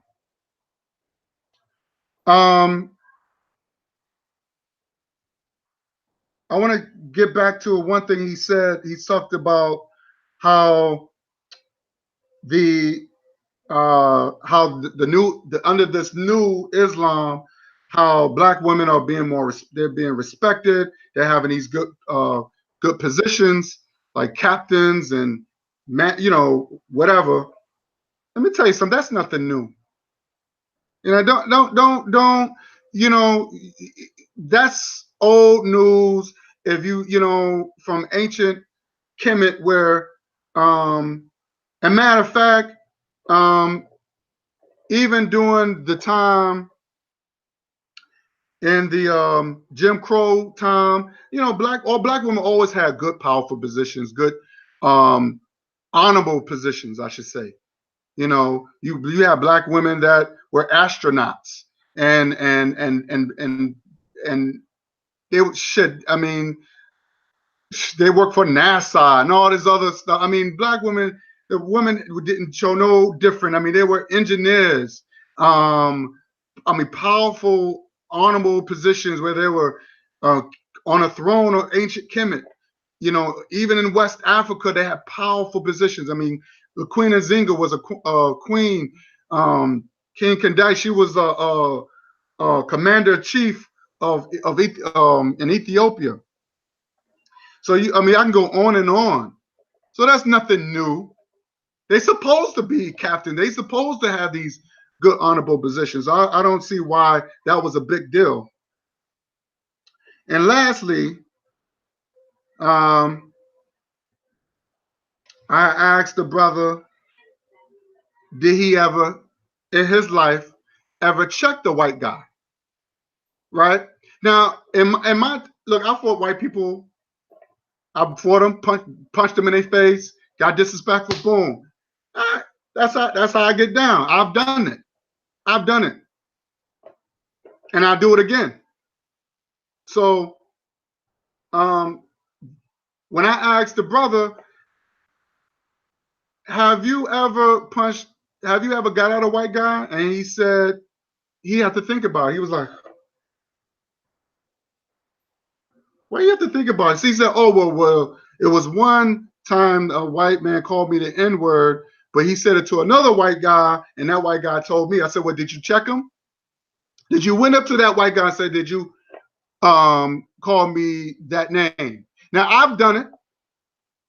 I want to get back to one thing he said. He talked about how under this new Islam, how black women are being they're being respected. They're having these good positions like captains and whatever. Let me tell you something. That's nothing new. Don't that's old news. If from ancient Kemet, where a matter of fact, even during the time in the Jim Crow time, all black women always had good, powerful positions, good, honorable positions, I should say. You have black women that were astronauts, and they should. I mean, they work for NASA and all this other stuff. I mean, black women, the women didn't show no different. I mean, they were engineers. I mean, powerful, honorable positions where they were on a throne of ancient Kemet. Even in West Africa, they had powerful positions. I mean, the Queen of Zinga was a queen. King Kandai, she was a commander-in-chief in Ethiopia. So I mean, I can go on and on. So that's nothing new. They're supposed to be captain. They're supposed to have these good, honorable positions. I don't see why that was a big deal. And lastly, I asked the brother, did he ever, in his life, ever check the white guy? Right? Now, in my look, I fought white people. I fought them, punched them in their face, got disrespectful, boom. Right, that's how I get down. I've done it. I've done it. And I'll do it again. So when I asked the brother, have you ever got at a white guy? And he said he had to think about it. He was like, what do you have to think about it? So he said, oh, well, it was one time a white man called me the N-word, but he said it to another white guy, and that white guy told me. I said, well, did you check him? Did you went up to that white guy and say, did you call me that name? Now, I've done it.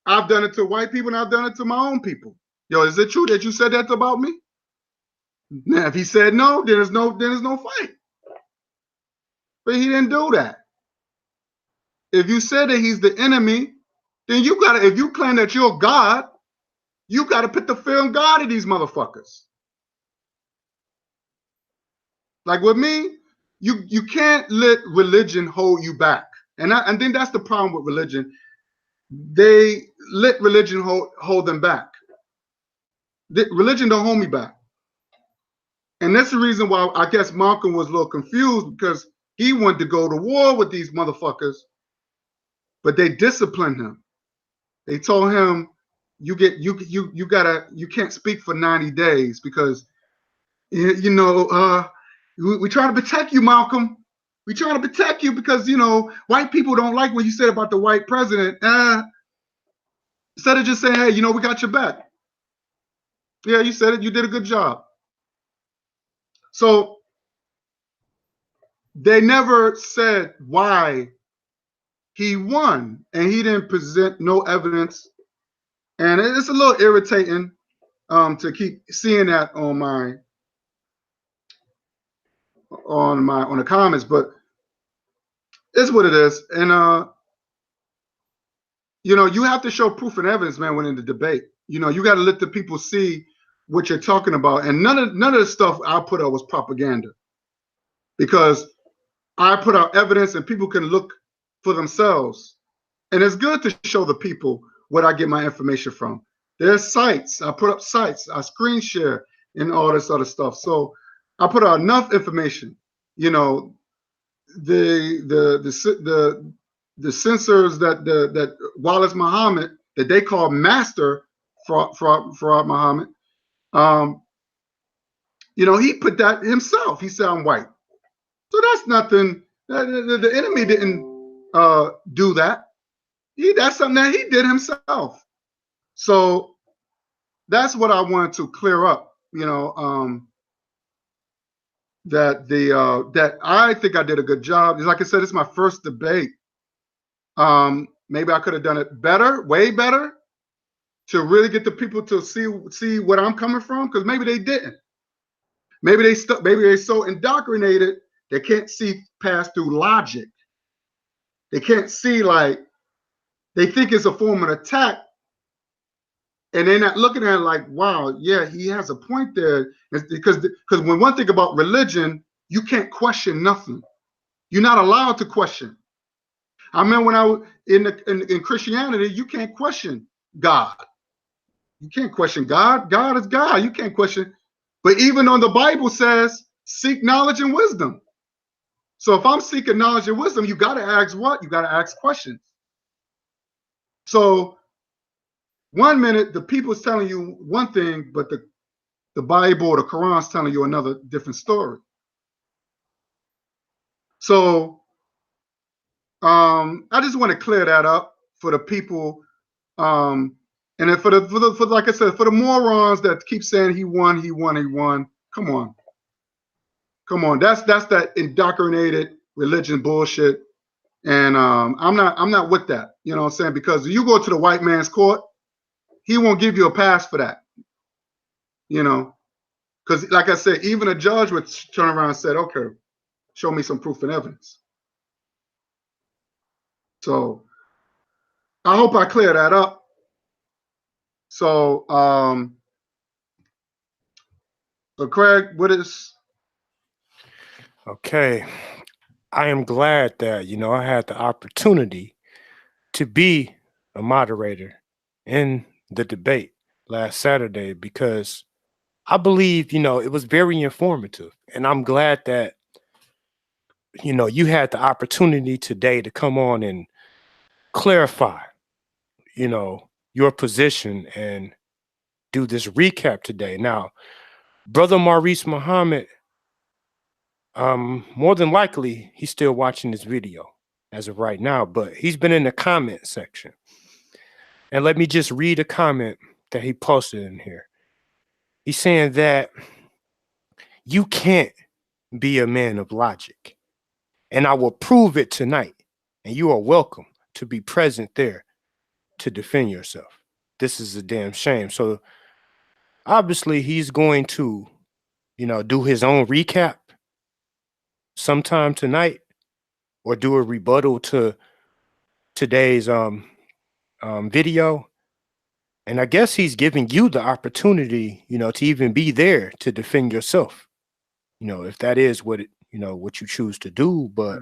I've done it to white people, and I've done it to my own people. Yo, is it true that you said that about me? Now, if he said no, then there's no fight. But he didn't do that. If you said that he's the enemy, then if you claim that you're God, you gotta put the fear in God of these motherfuckers. Like with me, you can't let religion hold you back. And then that's the problem with religion. They let religion hold them back. Religion don't hold me back. And that's the reason why I guess Malcolm was a little confused, because he wanted to go to war with these motherfuckers, but they disciplined him. They told him, you can't speak for 90 days because you know we trying to protect you, Malcolm. We trying to protect you because white people don't like what you said about the white president. Instead of just saying, hey, we got your back. Yeah, you said it. You did a good job. So they never said why he won, and he didn't present no evidence. And it's a little irritating to keep seeing that on the comments, but it's what it is. And you have to show proof and evidence, man, when in the debate. You got to let the people see what you're talking about. And none of the stuff I put out was propaganda, because I put out evidence and people can look for themselves. And it's good to show the people where I get my information from. There's sites. I put up sites. I screen share and all this other stuff. So I put out enough information. The censors that Wallace Muhammad, that they call Master Farrakhan Muhammad, he put that himself. He said I'm white. So that's nothing. The enemy didn't do that. That's something that he did himself. So that's what I wanted to clear up. That I think I did a good job. Like I said, it's my first debate. Maybe I could have done it better, way better, to really get the people to see what I'm coming from, because maybe they didn't. Maybe they're so indoctrinated they can't see past through logic. They can't see, like, they think it's a form of attack, and they're not looking at it like, wow, yeah, he has a point there. It's because when one thing about religion, you can't question nothing. You're not allowed to question. I remember when I was in Christianity, you can't question God. You can't question God. God is God. You can't question. But even though the Bible says, seek knowledge and wisdom. So if I'm seeking knowledge and wisdom, you got to ask what? You got to ask questions. So 1 minute, the people's telling you one thing, but the Bible or the Quran's telling you another different story. So I just want to clear that up for the people. And then for like I said, for the morons that keep saying he won. Come on. That's that indoctrinated religion bullshit. And I'm not with that. You know what I'm saying? Because you go to the white man's court, he won't give you a pass for that. Because like I said, even a judge would turn around and said, okay, show me some proof and evidence. So I hope I clear that up. So but Craig, what is? Okay. I am glad that, I had the opportunity to be a moderator in the debate last Saturday, because I believe, it was very informative. And I'm glad that, you had the opportunity today to come on and clarify, your position and do this recap today. Now, Brother Maurice Muhammad, more than likely, he's still watching this video as of right now, but he's been in the comment section. And let me just read a comment that he posted in here. He's saying that you can't be a man of logic, and I will prove it tonight. And you are welcome to be present there to defend yourself. This is a damn shame. So obviously he's going to, do his own recap sometime tonight, or do a rebuttal to today's video. And I guess he's giving you the opportunity, to even be there to defend yourself, if that is what what you choose to do. But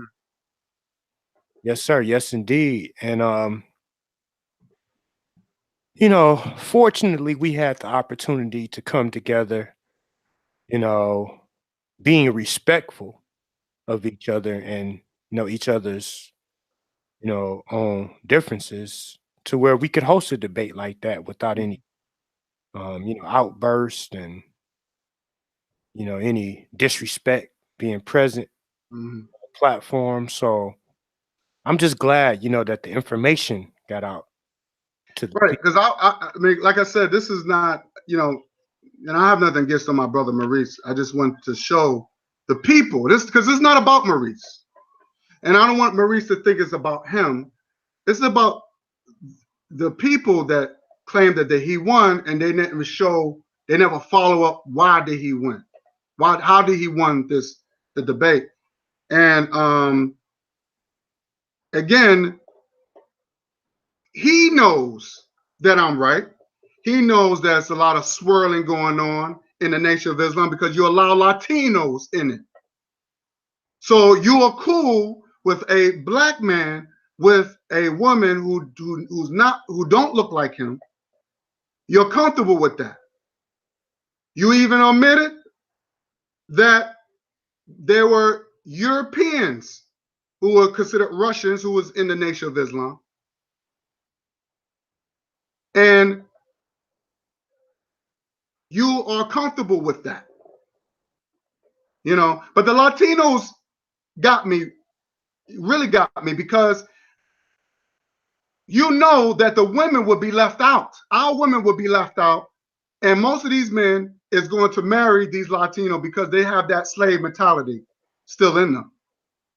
yes, sir, yes, indeed. And fortunately, we had the opportunity to come together, being respectful of each other and each other's own differences, to where we could host a debate like that without any outburst and any disrespect being present Mhm. on the platform. So I'm just glad, that the information got out to the Right, people. because I mean, like I said, this is not, and I have nothing against on my brother Maurice. I just want to show the people this because it's not about Maurice, and I don't want Maurice to think it's about him. It's about the people that claim that he won, and they never show, they never follow up. Why did he win? How did he win the debate? And again, he knows that I'm right. He knows there's a lot of swirling going on in the Nation of Islam because you allow Latinos in it. So you are cool with a black man with a woman who don't look like him. You're comfortable with that. You even admitted that there were Europeans who were considered Russians who was in the Nation of Islam. And you are comfortable with that. But the Latinos really got me because that the women would be left out. Our women would be left out. And most of these men is going to marry these Latinos because they have that slave mentality still in them.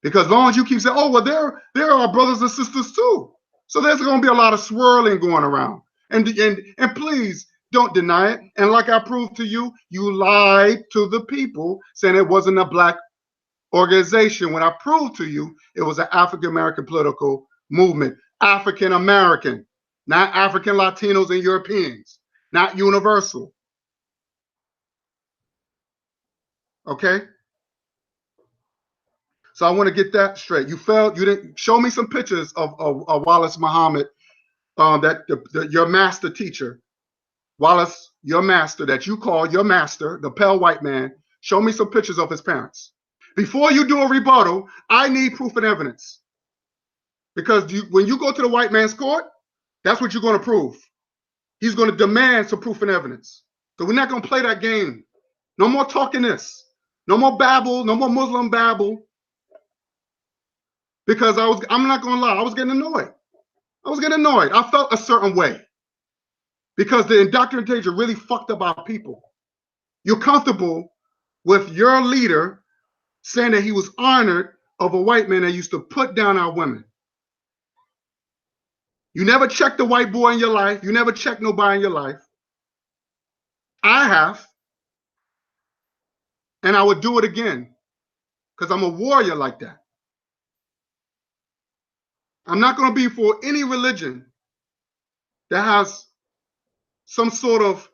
Because as long as you keep saying, oh, well, there are brothers and sisters too. So there's going to be a lot of swirling going around. And please don't deny it. And like I proved to you, you lied to the people saying it wasn't a black organization when I proved to you it was an African American political movement. African American, not African Latinos and Europeans, not universal. Okay? So I want to get that straight. You didn't show me some pictures of Wallace Muhammad, your master teacher, Wallace, your master that you call your master, the pale white man. Show me some pictures of his parents. Before you do a rebuttal, I need proof and evidence. Because when you go to the white man's court, that's what you're going to prove. He's going to demand some proof and evidence. So we're not going to play that game. No more talking this. No more babble. No more Muslim babble. Because I'm not going to lie, I was getting annoyed. I felt a certain way. Because the indoctrination really fucked up our people. You're comfortable with your leader saying that he was honored of a white man that used to put down our women. You never checked a white boy in your life. You never checked nobody in your life. I have. And I would do it again. Because I'm a warrior like that. I'm not going to be for any religion that has some sort of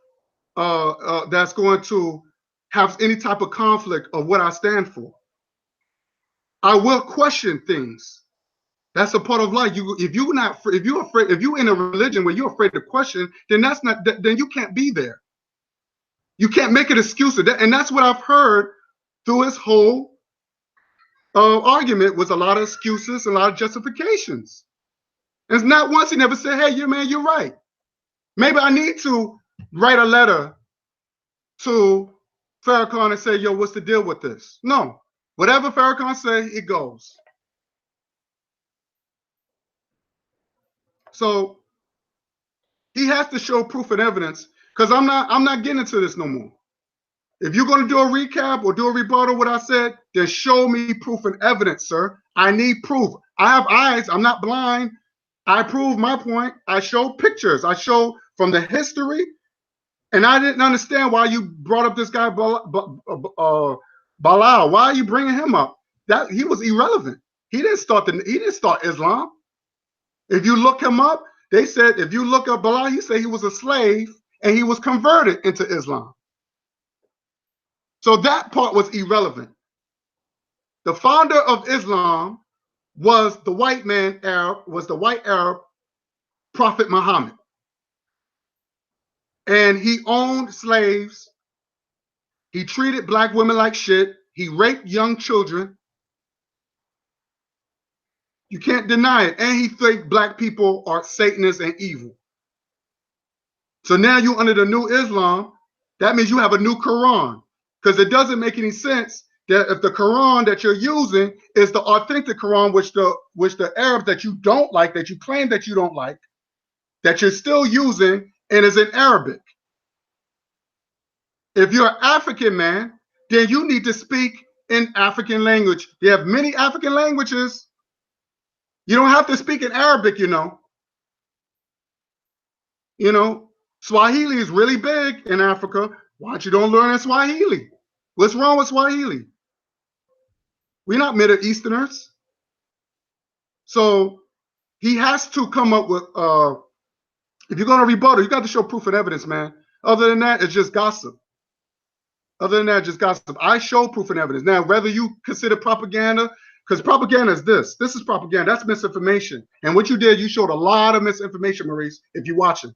that's going to have any type of conflict of what I stand for. I will question things. That's a part of life. If you're in a religion where you're afraid to question, then then you can't be there. You can't make an excuse of that. And that's what I've heard through his whole argument was a lot of excuses, a lot of justifications. And it's not once he never said, hey, man, you're right. Maybe I need to write a letter to Farrakhan and say, yo, what's the deal with this? No. Whatever Farrakhan say, it goes. So he has to show proof and evidence because I'm not getting into this no more. If you're going to do a recap or do a rebuttal of what I said, then show me proof and evidence, sir. I need proof. I have eyes. I'm not blind. I prove my point. I show pictures. I show from the history. And I didn't understand why you brought up this guy Bilal. Why are you bringing him up? That he was irrelevant. He didn't start Islam. If you look him up, they said if you look up Bilal, he said he was a slave and he was converted into Islam. So that part was irrelevant. The founder of Islam was the white Arab Prophet Muhammad. And he owned slaves. He treated black women like shit. He raped young children. You can't deny it. And he think black people are Satanists and evil. So now you under the new Islam, that means you have a new Quran. Because it doesn't make any sense that if the Quran that you're using is the authentic Quran, which the Arabs that you don't like, that you claim that you don't like, that you're still using and is in Arabic. If you're an African man, then you need to speak in African language. They have many African languages. You don't have to speak in Arabic, you know. You know, Swahili is really big in Africa. Why don't you don't learn in Swahili? What's wrong with Swahili? We're not Middle Easterners. So he has to come up with, if you're going to rebuttal, you got to show proof and evidence, man. Other than that, it's just gossip. Other than that, just gossip. I show proof and evidence. Now, whether you consider propaganda, because propaganda is this. This is propaganda. That's misinformation. And what you did, you showed a lot of misinformation, Maurice, if you're watching.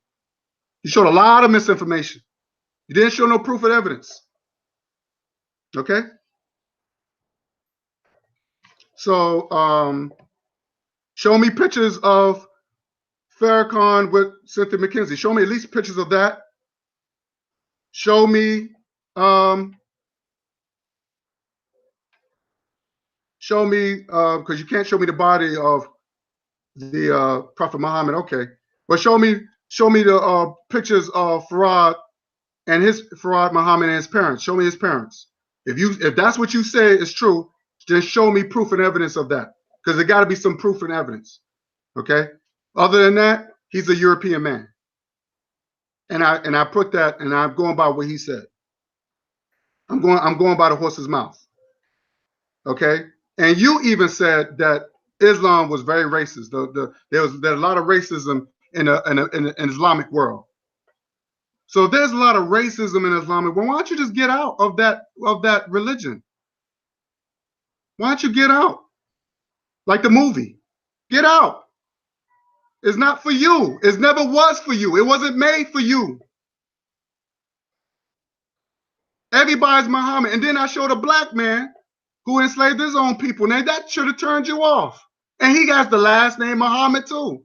You showed a lot of misinformation. You didn't show no proof and evidence. Okay? So, show me pictures of Farrakhan with Cynthia McKenzie. Show me at least pictures of that. Show me, because you can't show me the body of the Prophet Muhammad. Okay, but show me the pictures of Farrakhan Muhammad and his parents. Show me his parents. If that's what you say is true, then show me proof and evidence of that, because there got to be some proof and evidence. Okay. Other than that, he's a European man, and I put that, and I'm going by what he said. I'm going by the horse's mouth. Okay. And you even said that Islam was very racist. There's a lot of racism in the Islamic world. So if there's a lot of racism in Islamic world, why don't you just get out of that religion? Why don't you get out? Like the movie. Get out. It's not for you. It never was for you. It wasn't made for you. Everybody's Muhammad. And then I showed a black man who enslaved his own people. Now that should have turned you off. And he has the last name Muhammad too.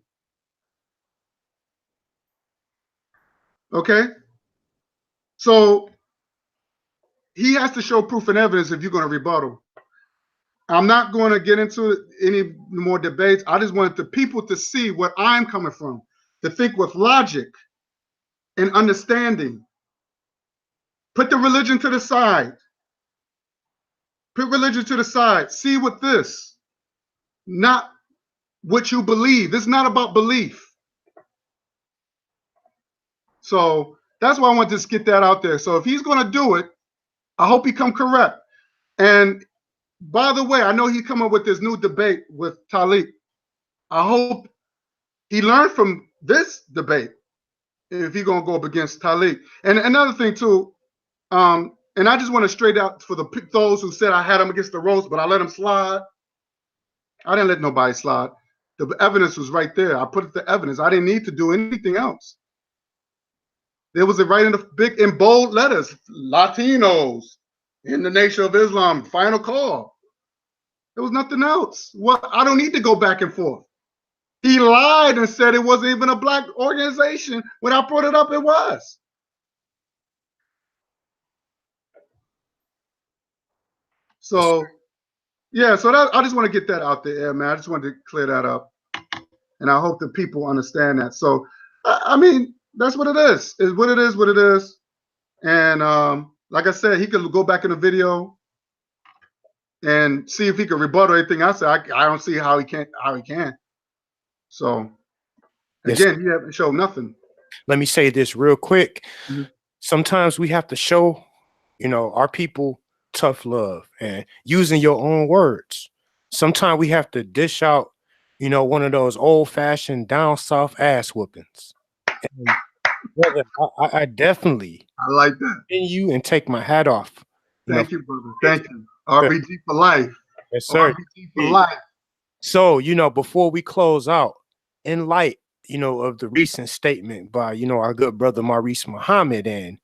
Okay? So he has to show proof and evidence if you're going to rebuttal. I'm not going to get into any more debates. I just wanted the people to see where I'm coming from, to think with logic and understanding. Put the religion to the side. Put religion to the side. See with this, not what you believe. This is not about belief. So that's why I want to just get that out there. So if he's going to do it, I hope he come correct. And by the way, I know he come up with this new debate with Talik. I hope he learned from this debate if he's going to go up against Talik. And another thing too, and I just want to straight out for those who said I had him against the ropes, but I let him slide. I didn't let nobody slide. The evidence was right there. I put the evidence. I didn't need to do anything else. There was it right in the big in bold letters, Latinos in the Nation of Islam, final call. There was nothing else. Well, I don't need to go back and forth. He lied and said it wasn't even a black organization. When I brought it up, it was. So, yeah, so I just want to get that out there, man. I just wanted to clear that up. And I hope that people understand that. So, I mean, that's what it is. It's what it is, what it is. And like I said, he could go back in the video and see if he can rebuttal anything I said. I don't see how he can. So again, he haven't shown nothing. Let me say this real quick. Mm-hmm. Sometimes we have to show, our people tough love, and using your own words. Sometimes we have to dish out, one of those old-fashioned down south ass whoopings. And brother, I definitely like that. You and take my hat off. Thank you, brother. Thank you. RBG for life. Yes, sir. RBG for life. So, before we close out, in light, of the recent statement by, our good brother Maurice Muhammad and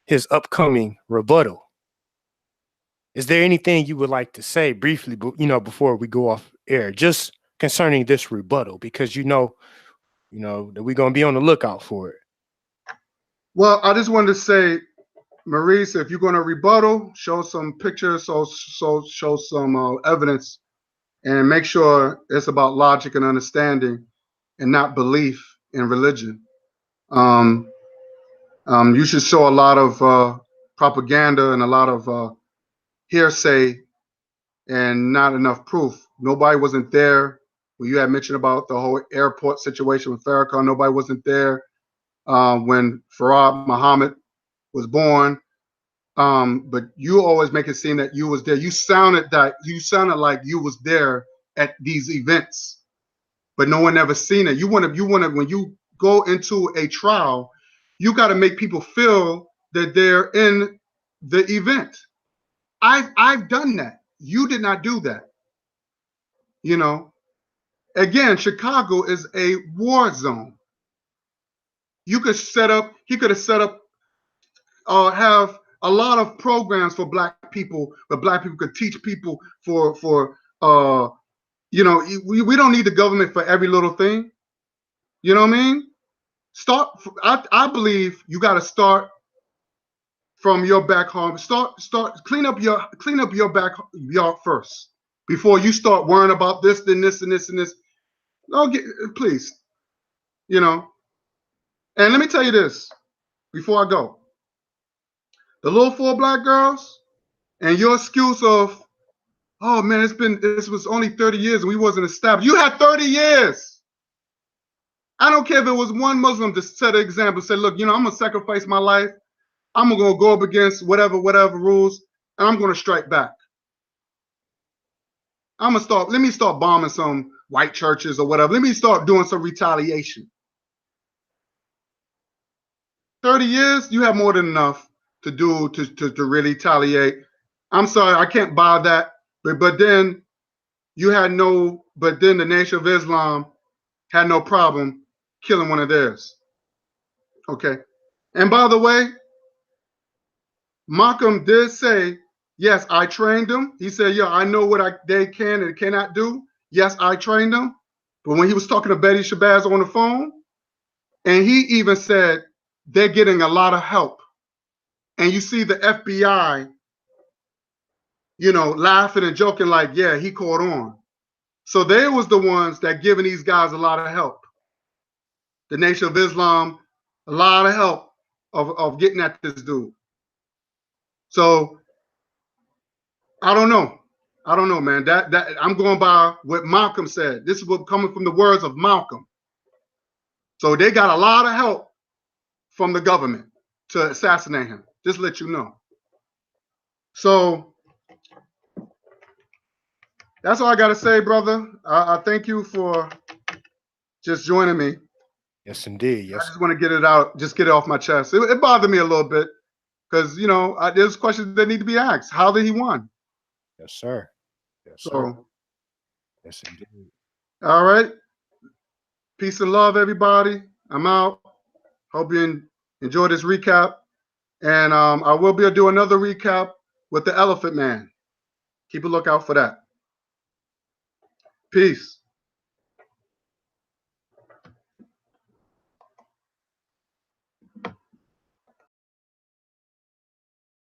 his upcoming rebuttal, is there anything you would like to say briefly, before we go off air? Just concerning this rebuttal, because you know that we're gonna be on the lookout for it. Well, I just wanted to say, Maurice, if you're going to rebuttal, show some pictures, show some evidence, and make sure it's about logic and understanding, and not belief in religion. Um, you should show a lot of propaganda and a lot of hearsay and not enough proof. Nobody wasn't there when you had mentioned about the whole airport situation with Farrakhan. Nobody wasn't there when Farrakhan Muhammad was born. But you always make it seem that you was there. You sounded like you was there at these events, but no one ever seen it. You want to when you go into a trial, you got to make people feel that they're in the event. I've done that. You did not do that. You know, again, Chicago is a war zone. You could set up. He could have set up have a lot of programs for black people, where black people could teach people for we don't need the government for every little thing. You know what I mean? I believe you got to start from your back home. Start clean up your backyard first before you start worrying about this, then this, and this, and this. Don't please, you know. And let me tell you this before I go: the little 4 black girls and your excuse of, oh man, this was only 30 years and we wasn't established. You had 30 years. I don't care if it was one Muslim to set an example, say, look, I'm gonna sacrifice my life. I'm gonna go up against whatever rules, and I'm gonna strike back. Let me start bombing some white churches or whatever. Let me start doing some retaliation. 30 years, you have more than enough to do to really retaliate. I'm sorry, I can't buy that. But then the Nation of Islam had no problem killing one of theirs. Okay. And by the way, Malcolm did say, yes, I trained them. He said, yeah, I know what they can and cannot do. Yes, I trained them. But when he was talking to Betty Shabazz on the phone, and he even said they're getting a lot of help. And you see the FBI, laughing and joking like, yeah, he caught on. So they was the ones that giving these guys a lot of help. The Nation of Islam, a lot of help of getting at this dude. So I don't know. Man. That I'm going by what Malcolm said. This is what coming from the words of Malcolm. So they got a lot of help from the government to assassinate him. Just let you know. So that's all I got to say, brother. I thank you for just joining me. Yes, indeed. Yes. I just want to get it out, just get it off my chest. It bothered me a little bit because, there's questions that need to be asked. How did he win? Yes, sir. Yes, so, sir. Yes, indeed. All right. Peace and love, everybody. I'm out. Hope you enjoy this recap. And I will be do another recap with the Elephant Man. Keep a lookout for that. Peace.